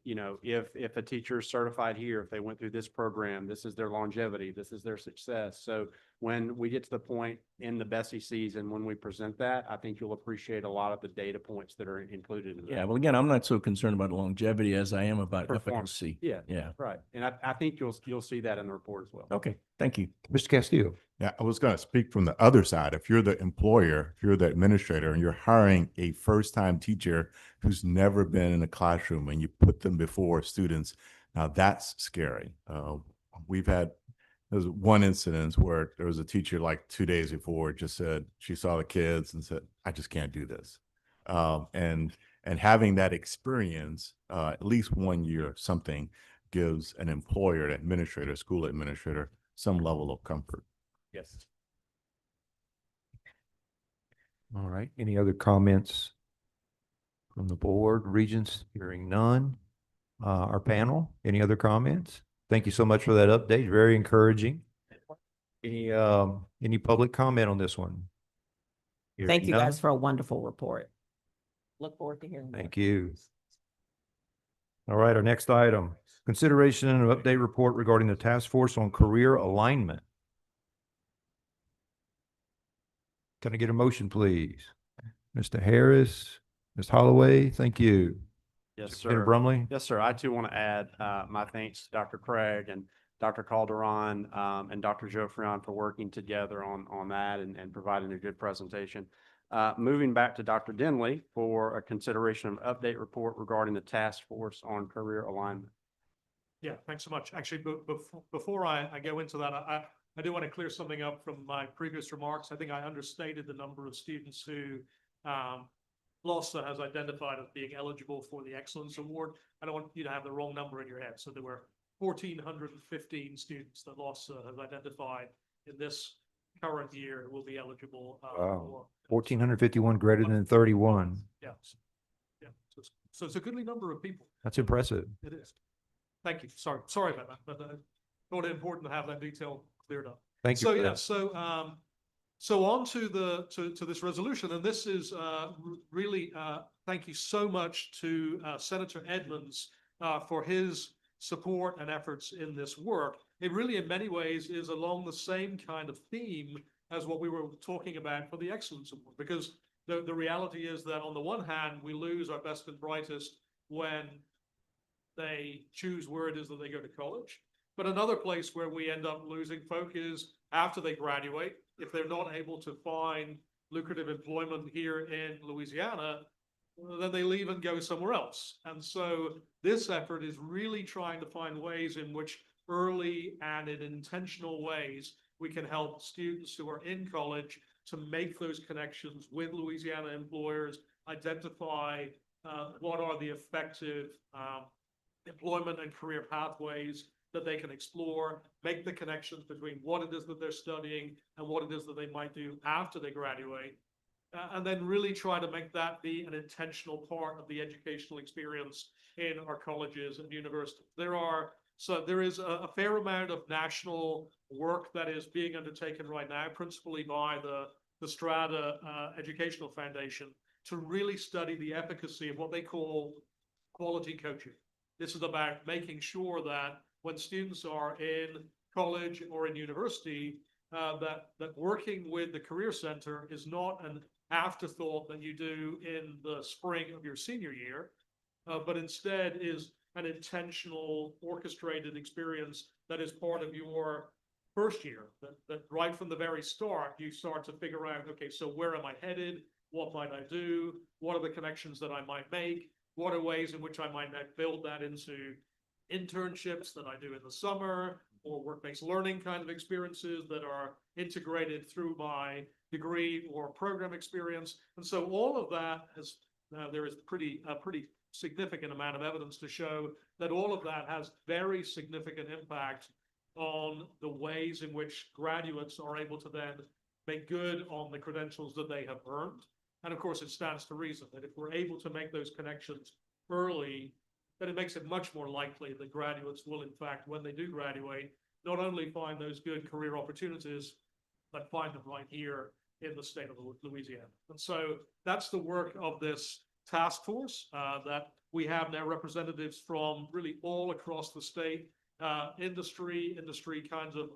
if a teacher is certified here, if they went through this program, this is their longevity, this is their success. So when we get to the point in the BESE season, when we present that, I think you'll appreciate a lot of the data points that are included in that. Yeah, well, again, I'm not so concerned about longevity as I am about Performance. efficacy. Yeah. Yeah. Right. And I think you'll see that in the report as well. Okay, thank you. Mr. Castillo? Yeah, I was going to speak from the other side. If you're the employer, if you're the administrator, and you're hiring a first-time teacher who's never been in a classroom and you put them before students, now that's scary. There was one incident where there was a teacher like 2 days before just said she saw the kids and said, "I just can't do this." And having that experience, at least 1 year or something, gives an employer, an administrator, school administrator, some level of comfort. Yes. All right. Any other comments from the board, Regents? Hearing none. Our panel, any other comments? Thank you so much for that update. Very encouraging. Any public comment on this one? Thank Hearing you none. guys for a wonderful report. Look forward to hearing more. Thank you. All right, our next item, consideration and an update report regarding the task force on career alignment. Can I get a motion, please? Mr. Harris, Ms. Holloway, thank you. Yes, Senator sir. Brumley? Yes, sir. I too want to add my thanks to Dr. Craig and Dr. Calderon and Dr. Geoffrion for working together on that and providing a good presentation. Moving back to Dr. Denley for a consideration of update report regarding the task force on career alignment. Yeah, thanks so much. Actually, before I go into that, I do want to clear something up from my previous remarks. I think I understated the number of students who LOSA has identified as being eligible for the Excellence Award. I don't want you to have the wrong number in your head. So there were 1,415 students that LOSA has identified in this current year will be eligible. Wow. 1,451 greater than 31. Yeah. Yeah. So it's a goodly number of people. That's impressive. It is. Thank you. Sorry about that, but I thought it important to have that detail cleared up. Thank you. So for yeah, that. so on to this resolution, and this is really thank you so much to Senator Edmonds for his support and efforts in this work. It really, in many ways, is along the same kind of theme as what we were talking about for the Excellence Award, because the reality is that on the one hand, we lose our best and brightest when they choose where it is that they go to college. But another place where we end up losing folk is after they graduate, if they're not able to find lucrative employment here in Louisiana, then they leave and go somewhere else. And so this effort is really trying to find ways in which early and in intentional ways we can help students who are in college to make those connections with Louisiana employers, identify what are the effective employment and career pathways that they can explore, make the connections between what it is that they're studying and what it is that they might do after they graduate, and then really try to make that be an intentional part of the educational experience in our colleges and universities. There is a fair amount of national work that is being undertaken right now, principally by the Strata Educational Foundation, to really study the efficacy of what they call quality coaching. This is about making sure that when students are in college or in university, that working with the Career Center is not an afterthought that you do in the spring of your senior year, but instead is an intentional, orchestrated experience that is part of your first year. That right from the very start, you start to figure out, okay, so where am I headed? What might I do? What are the connections that I might make? What are ways in which I might build that into internships that I do in the summer, or work-based learning kind of experiences that are integrated through my degree or program experience. And so all of that has, there is a pretty significant amount of evidence to show that all of that has very significant impact on the ways in which graduates are able to then make good on the credentials that they have earned. And of course, it stands to reason that if we're able to make those connections early, then it makes it much more likely that graduates will, in fact, when they do graduate, not only find those good career opportunities, but find them right here in the state of Louisiana. And so that's the work of this task force that we have now representatives from really all across the state, industry kinds of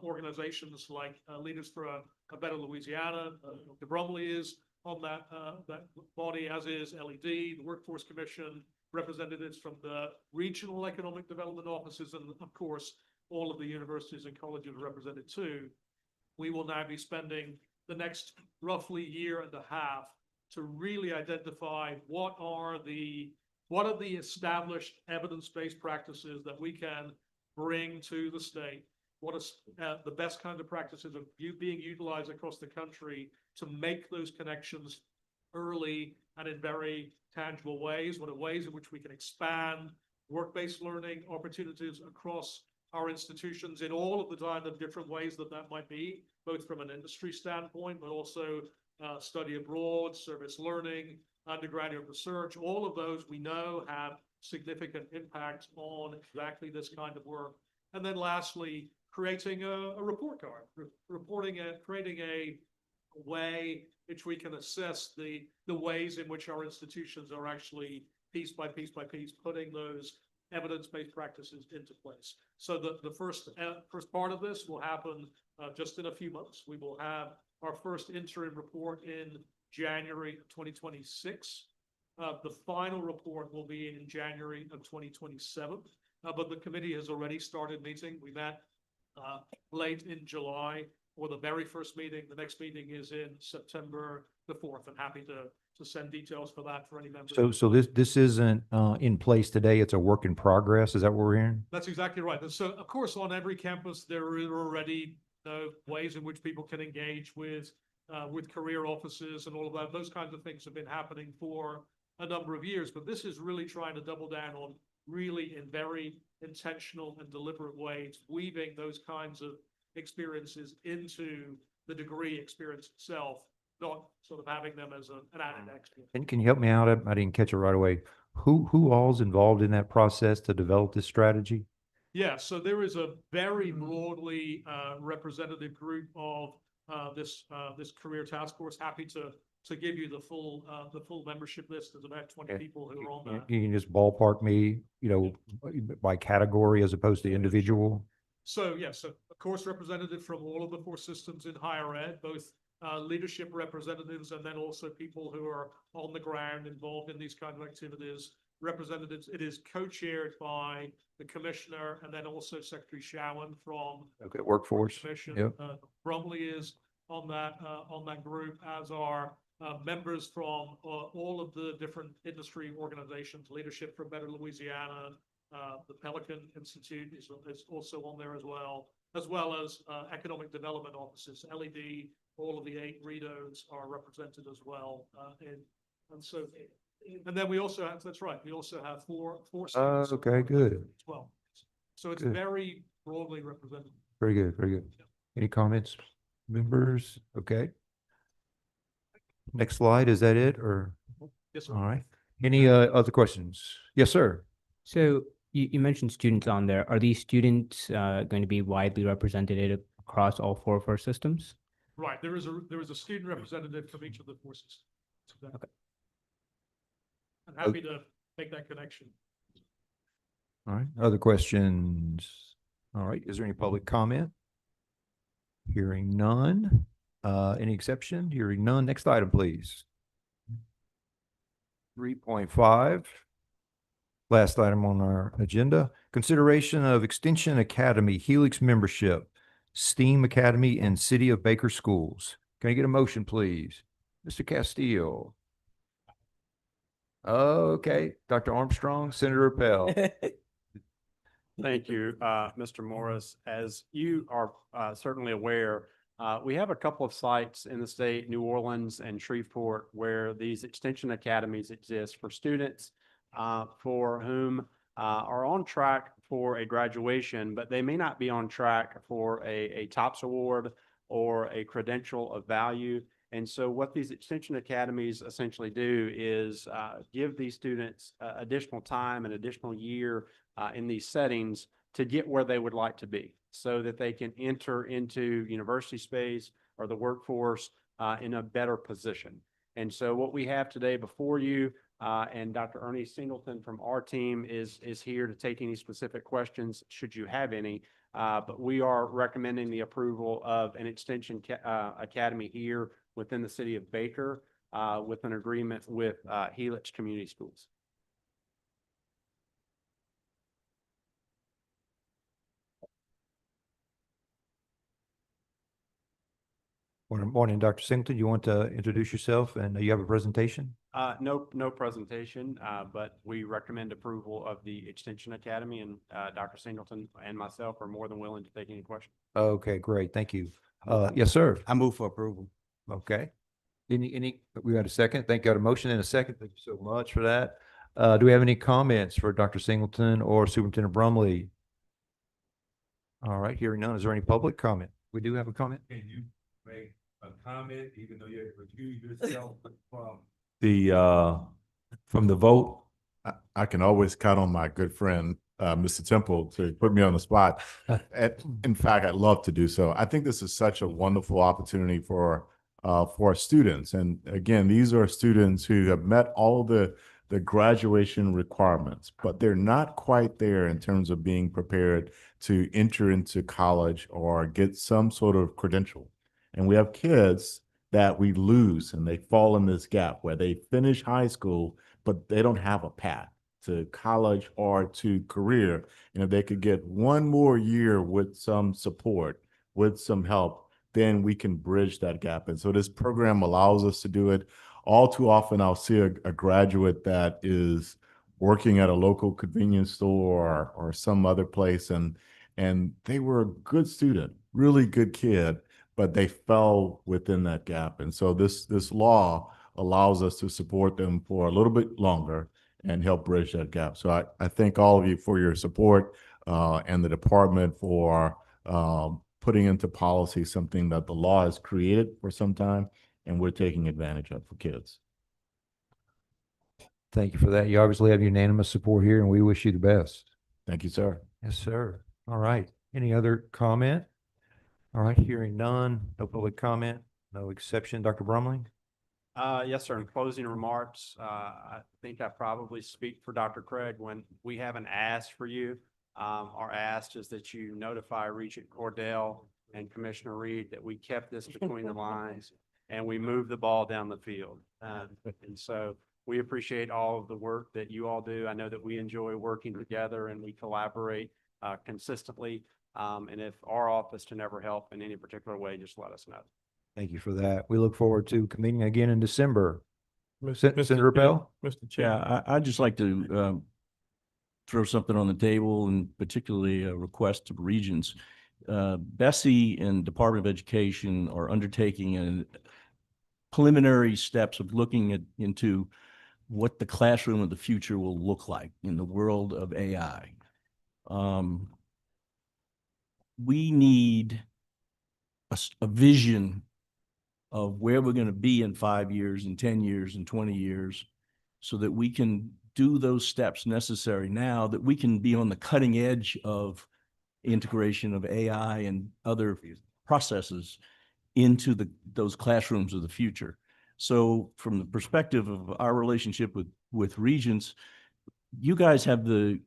organizations like Leaders for a Better Louisiana. Dr. Brumley is on that body, as is LED, the Workforce Commission, representatives from the regional economic development offices, and of course, all of the universities and colleges are represented too. We will now be spending the next roughly year and a half to really identify what are the established evidence-based practices that we can bring to the state. What is the best kind of practices of being utilized across the country to make those connections early and in very tangible ways? What are ways in which we can expand work-based learning opportunities across our institutions in all of the kind of different ways that might be, both from an industry standpoint, but also study abroad, service learning, undergraduate research. All of those we know have significant impact on exactly this kind of work. And then lastly, creating a report card, creating a way which we can assess the ways in which our institutions are actually piece by piece putting those evidence-based practices into place. So the first part of this will happen just in a few months. We will have our first interim report in January of 2026. The final report will be in January of 2027. But the committee has already started meeting. We met late in July for the very first meeting. The next meeting is in September the 4th. I'm happy to send details for that for any members. So this isn't in place today. It's a work in progress. Is that what we're hearing? That's exactly right. And so, of course, on every campus, there are already ways in which people can engage with career offices and all of that. Those kinds of things have been happening for a number of years. But this is really trying to double down on really in very intentional and deliberate ways, weaving those kinds of experiences into the degree experience itself, not sort of having them as an added extra. And can you help me out? I didn't catch it right away. Who all's involved in that process to develop this strategy? Yeah, so there is a very broadly representative group of this career task force. Happy to give you the full membership list. There's about 20 people who are on that. You can just ballpark me, by category as opposed to individual. So yes, of course, representative from all of the 4 systems in higher ed, both leadership representatives and then also people who are on the ground involved in these kind of activities. Representatives, it is co-chaired by the commissioner and then also Secretary Showen from Workforce. Commission. Yep. Brumley is on that group, as are members from all of the different industry organizations. Leadership for Better Louisiana, the Pelican Institute is also on there as well. as well as economic development offices. LED, all of the 8 REDOs are represented as well. And then we also have, that's right, we also have four students. Okay, good. As well. So it's Good. very broadly represented. Very good, very good. Any comments, members? Okay. Next slide, is that it, or? Yes, sir. All right. Any other questions? Yes, sir. So you mentioned students on there. Are these students going to be widely represented across all 4 of our systems? Right, there is a student representative from each of the 4 systems. Okay. I'm happy to make that connection. All right, other questions? All right, is there any public comment? Hearing none. Any exception? Hearing none. Next item, please. 3.5. Last item on our agenda. Consideration of Extension Academy Helix membership, STEAM Academy and City of Baker Schools. Can I get a motion, please? Mr. Castillo. Okay, Dr. Armstrong, Senator Pell. Thank you, Mr. Morris. As you are certainly aware, we have a couple of sites in the state, New Orleans and Shreveport, where these extension academies exist for students for whom are on track for a graduation, but they may not be on track for a TOPS award or a credential of value. And so what these extension academies essentially do is give these students additional time and additional year in these settings to get where they would like to be so that they can enter into university space or the workforce in a better position. And so what we have today before you, and Dr. Ernie Singleton from our team is here to take any specific questions should you have any. But we are recommending the approval of an extension academy here within the city of Baker with an agreement with Helix Community Schools. Morning, Dr. Singleton. You want to introduce yourself and you have a presentation? No presentation, but we recommend approval of the Extension Academy, and Dr. Singleton and myself are more than willing to take any questions. Okay, great. Thank you. Yes, sir. I move for approval. Okay. We got a second. Thank you. Got a motion and a second. Thank you so much for that. Do we have any comments for Dr. Singleton or Superintendent Brumley? All right, hearing none. Is there any public comment? We do have a comment. Can you make a comment, even though you recuse yourself from the vote? I can always count on my good friend, Mr. Temple, to put me on the spot. In fact, I'd love to do so. I think this is such a wonderful opportunity for our students. And again, these are students who have met all the graduation requirements, but they're not quite there in terms of being prepared to enter into college or get some sort of credential. And we have kids that we lose and they fall in this gap where they finish high school, but they don't have a path to college or to career. And if they could get one more year with some support, with some help, then we can bridge that gap. And so this program allows us to do it. All too often, I'll see a graduate that is working at a local convenience store or some other place, and they were a good student, really good kid, but they fell within that gap. And so this law allows us to support them for a little bit longer and help bridge that gap. So I thank all of you for your support and the department for putting into policy something that the law has created for some time and we're taking advantage of for kids. Thank you for that. You obviously have unanimous support here and we wish you the best. Thank you, sir. Yes, sir. All right. Any other comment? All right, hearing none, no public comment, no exception. Dr. Brumley? Yes, sir. In closing remarks, I think I probably speak for Dr. Craig when we have an ask for you. Our ask is that you notify Regent Cordell and Commissioner Reed that we kept this between the lines and we moved the ball down the field. And so we appreciate all of the work that you all do. I know that we enjoy working together and we collaborate consistently. And if our office can ever help in any particular way, just let us know. Thank you for that. We look forward to convening again in December. Mr. Senator Pell? Mr. Chair. Yeah, I'd just like to throw something on the table, and particularly a request to Regents. BESE and Department of Education are undertaking preliminary steps of looking into what the classroom of the future will look like in the world of AI. We need a vision of where we're going to be in 5 years, and 10 years, and 20 years, so that we can do those steps necessary now, that we can be on the cutting edge of integration of AI and other processes into those classrooms of the future. So from the perspective of our relationship with Regents, you guys have the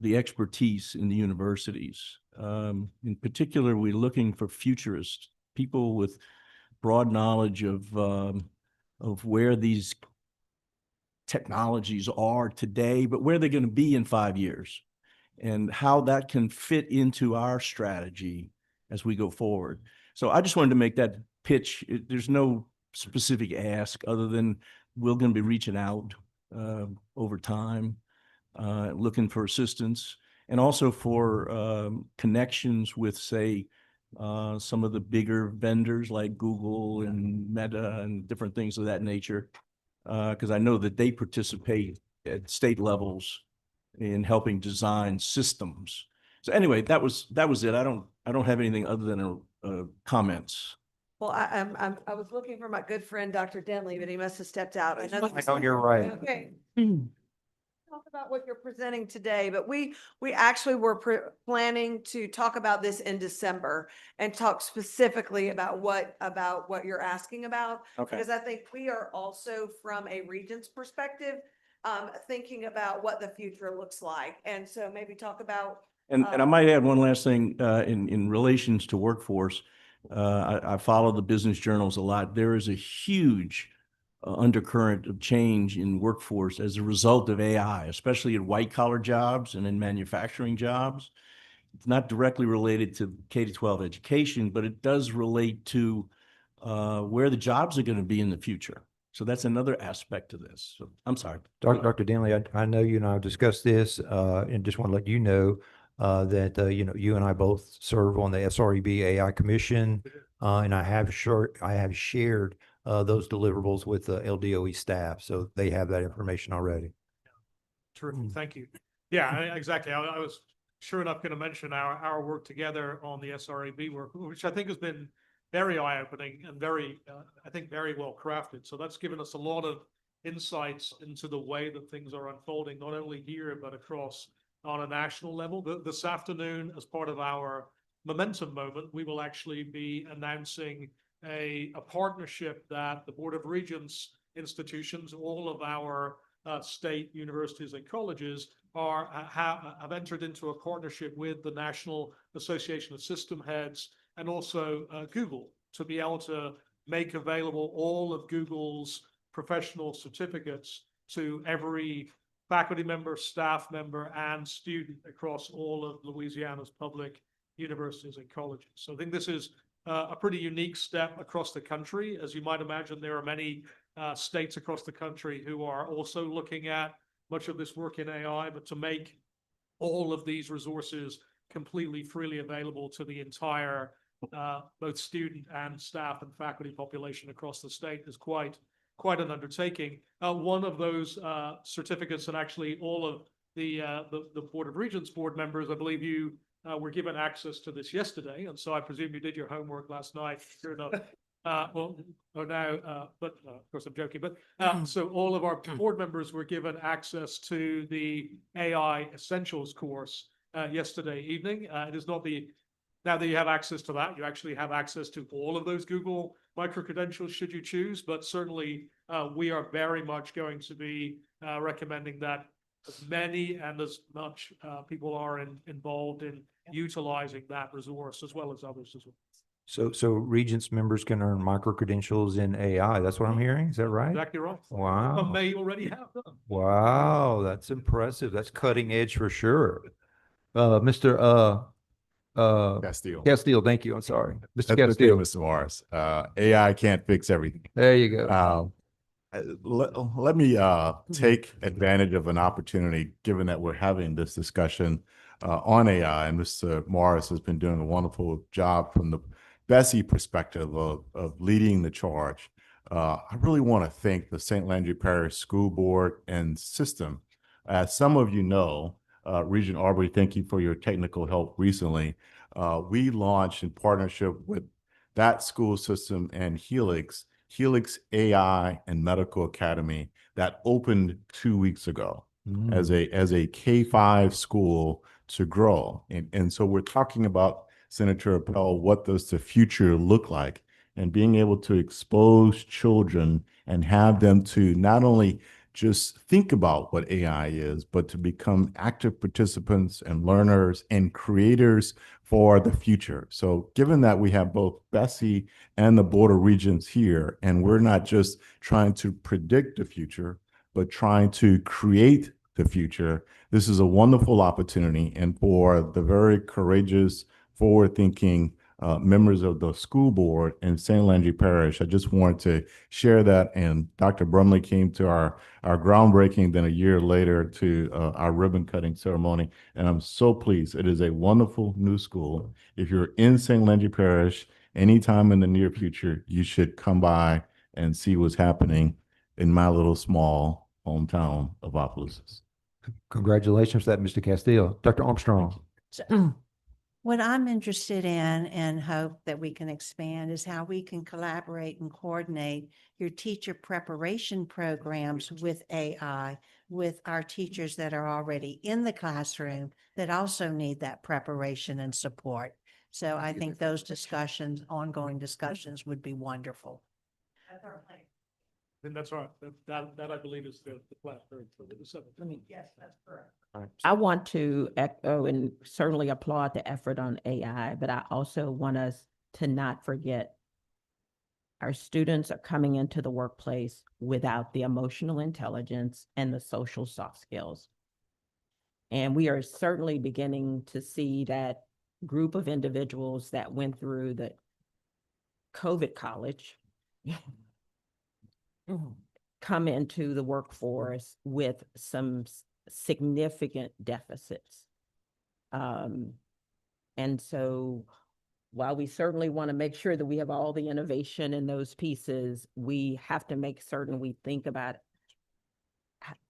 expertise in the universities. In particular, we're looking for futurists, people with broad knowledge of where these technologies are today, but where they're going to be in 5 years, and how that can fit into our strategy as we go forward. So I just wanted to make that pitch. There's no specific ask other than we're going to be reaching out over time, looking for assistance, and also for connections with, say, some of the bigger vendors like Google and Meta and different things of that nature, because I know that they participate at state levels in helping design systems. So anyway, that was it. I don't have anything other than comments. Well, I was looking for my good friend, Dr. Denley, but he must have stepped out. I know you're right. Okay. Talk about what you're presenting today, but we actually were planning to talk about this in December and talk specifically about what you're asking about. Okay. Because I think we are also, from a Regents perspective, thinking about what the future looks like. And so maybe talk about. And I might add one last thing in relations to workforce. I follow the business journals a lot. There is a huge undercurrent of change in workforce as a result of AI, especially in white collar jobs and in manufacturing jobs. It's not directly related to K-12 education, but it does relate to where the jobs are going to be in the future. So that's another aspect of this. So I'm sorry. Dr. Denley, I know you and I have discussed this, and just want to let you know that you and I both serve on the SREB AI Commission, and I have shared those deliverables with the LDOE staff, so they have that information already. Terrific, thank you. Yeah, exactly. I was sure enough going to mention our work together on the SREB work, which I think has been very eye-opening and very, I think, very well crafted. So that's given us a lot of insights into the way that things are unfolding, not only here, but across on a national level. This afternoon, as part of our momentum moment, we will actually be announcing a partnership that the Board of Regents institutions, all of our state universities and colleges have entered into a partnership with the National Association of System Heads and also Google, to be able to make available all of Google's professional certificates to every faculty member, staff member, and student across all of Louisiana's public universities and colleges. So I think this is a pretty unique step across the country. As you might imagine, there are many states across the country who are also looking at much of this work in AI, but to make all of these resources completely freely available to the entire both student and staff and faculty population across the state is quite an undertaking. One of those certificates, and actually all of the Board of Regents board members, I believe you were given access to this yesterday, and so I presume you did your homework last night. Sure enough. But of course I'm joking. But so all of our board members were given access to the AI Essentials course yesterday evening. It is not now that you have access to that, you actually have access to all of those Google micro-credentials should you choose, but certainly we are very much going to be recommending that as many and as much people are involved in utilizing that resource as well as others as well. So Regents members can earn micro-credentials in AI. That's what I'm hearing. Is that right? Exactly right. Wow. Some may already have them. Wow, that's impressive. That's cutting edge for sure. Mr. Castile, thank you. I'm sorry. Mr. That's okay, Castile. Mr. Morris. AI can't fix everything. There you go. Let me take advantage of an opportunity, given that we're having this discussion on AI, and Mr. Morris has been doing a wonderful job from the BESE perspective of leading the charge. I really want to thank the St. Landry Parish School Board and system. As some of you know, Regent Arbery, thank you for your technical help recently. We launched in partnership with that school system and Helix AI and Medical Academy that opened 2 weeks ago as a K-5 school to grow. And so we're talking about, Senator Appel, what does the future look like? And being able to expose children and have them to not only just think about what AI is, but to become active participants and learners and creators for the future. So given that we have both BESE and the Board of Regents here, and we're not just trying to predict the future, but trying to create the future, this is a wonderful opportunity. And for the very courageous, forward-thinking members of the school board in St. Landry Parish, I just wanted to share that. And Dr. Brumley came to our groundbreaking, then a year later to our ribbon cutting ceremony. And I'm so pleased. It is a wonderful new school. If you're in St. Landry Parish, anytime in the near future, you should come by and see what's happening in my little small hometown of Opelousas. Congratulations for that, Mr. Castillo. Dr. Armstrong. What I'm interested in and hope that we can expand is how we can collaborate and coordinate your teacher preparation programs with AI, with our teachers that are already in the classroom that also need that preparation and support. So I think those discussions, ongoing discussions, would be wonderful. Then that's right. That I believe is the plan for the 7th. Yes, that's correct. I want to echo and certainly applaud the effort on AI, but I also want us to not forget our students are coming into the workplace without the emotional intelligence and the social soft skills. And we are certainly beginning to see that group of individuals that went through the COVID college come into the workforce with some significant deficits. And so while we certainly want to make sure that we have all the innovation in those pieces, we have to make certain we think about,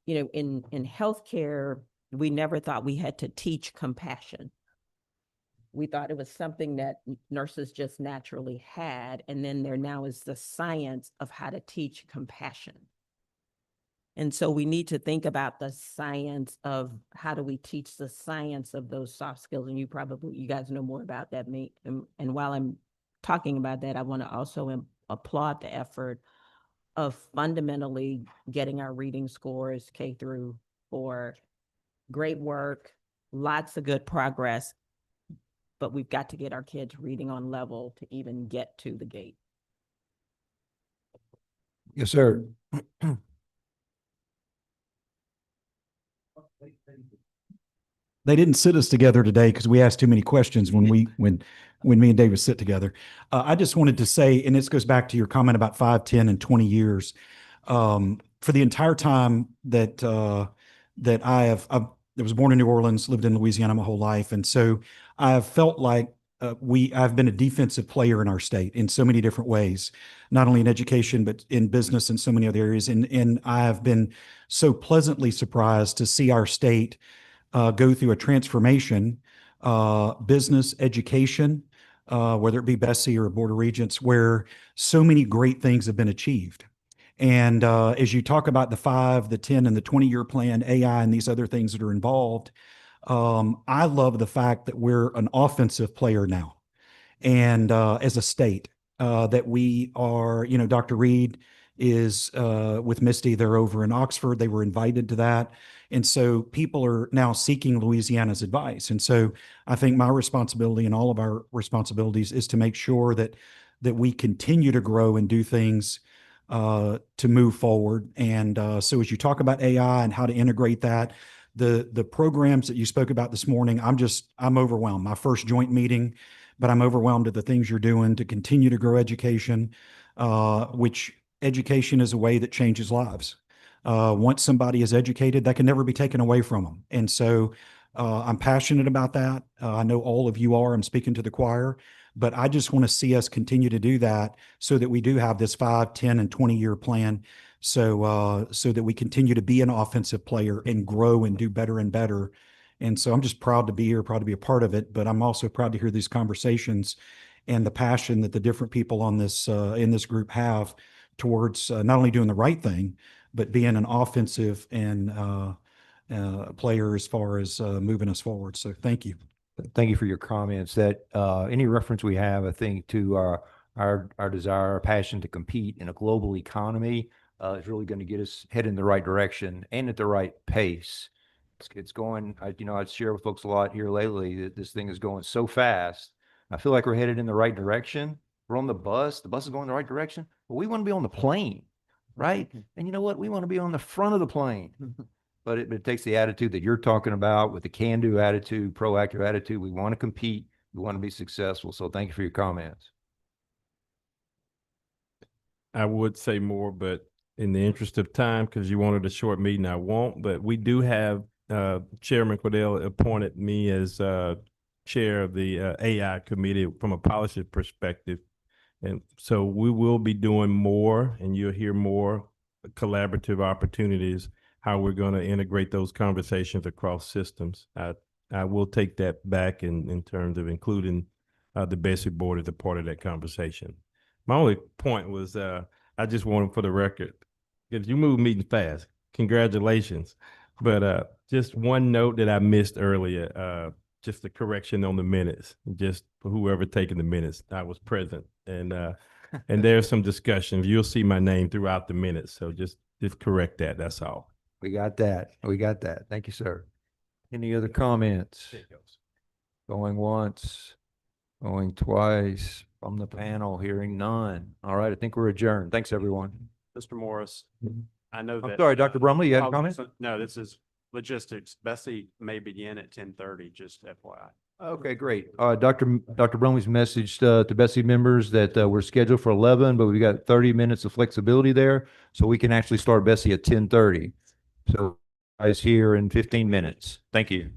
in healthcare, we never thought we had to teach compassion. We thought it was something that nurses just naturally had. And then there now is the science of how to teach compassion. And so we need to think about the science of how do we teach the science of those soft skills. And you guys know more about that. And while I'm talking about that, I want to also applaud the effort of fundamentally getting our reading scores K-4. Great work, lots of good progress, but we've got to get our kids reading on level to even get to the gate. Yes, sir. They didn't sit us together today because we asked too many questions when me and David sit together. I just wanted to say, and this goes back to your comment about 5, 10, and 20 years. For the entire time that I was born in New Orleans, lived in Louisiana my whole life, and so I have felt like I've been a defensive player in our state in so many different ways, not only in education, but in business and so many other areas. And I have been so pleasantly surprised to see our state go through a transformation, business, education, whether it be BESE or Board of Regents, where so many great things have been achieved. And as you talk about the 5, the 10, and the 20-year plan, AI, and these other things that are involved, I love the fact that we're an offensive player now. And as a state, that we are, Dr. Reed is with Misty, they're over in Oxford. They were invited to that. And so people are now seeking Louisiana's advice. And so I think my responsibility and all of our responsibilities is to make sure that we continue to grow and do things to move forward. And so as you talk about AI and how to integrate that, the programs that you spoke about this morning, I'm overwhelmed. My first joint meeting, but I'm overwhelmed at the things you're doing to continue to grow education, which education is a way that changes lives. Once somebody is educated, that can never be taken away from them. And so I'm passionate about that. I know all of you are. I'm speaking to the choir, but I just want to see us continue to do that so that we do have this 5, 10, and 20-year plan. So that we continue to be an offensive player and grow and do better and better. And so I'm just proud to be here, proud to be a part of it, but I'm also proud to hear these conversations and the passion that the different people on this, in this group have towards not only doing the right thing, but being an offensive and player as far as moving us forward. So thank you. Thank you for your comments. That any reference we have, I think, to our desire, our passion to compete in a global economy is really going to get us headed in the right direction and at the right pace. It's going. I'd share with folks a lot here lately that this thing is going so fast. I feel like we're headed in the right direction. We're on the bus. The bus is going in the right direction. But we want to be on the plane, right? And you know what? We want to be on the front of the plane. But it takes the attitude that you're talking about with the can-do attitude, proactive attitude. We want to compete. We want to be successful. So thank you for your comments. I would say more, but in the interest of time, because you wanted a short meeting, I won't. But we do have Chairman Cordell appointed me as chair of the AI committee from a policy perspective. And so we will be doing more, and you'll hear more collaborative opportunities, how we're going to integrate those conversations across systems. I will take that back in terms of including the BESE board as a part of that conversation. My only point was I just wanted for the record, because you move meeting fast, congratulations. But just one note that I missed earlier, just a correction on the minutes, just for whoever taking the minutes, I was present. And there's some discussion. You'll see my name throughout the minutes. So just correct that. That's all. We got that. We got that. Thank you, sir. Any other comments? Going once, going twice from the panel, hearing none. All right, I think we're adjourned. Thanks, everyone. Mr. Morris, I know I'm that. sorry, Dr. Brumley, you had a Oh, comment? No, this is logistics. BESE may begin at 10:30, just FYI. Okay, great. Dr. Brumley's message to BESE members that we're scheduled for 11, but we've got 30 minutes of flexibility there, so we can actually start BESE at 10:30. So guys here in 15 minutes. Thank you.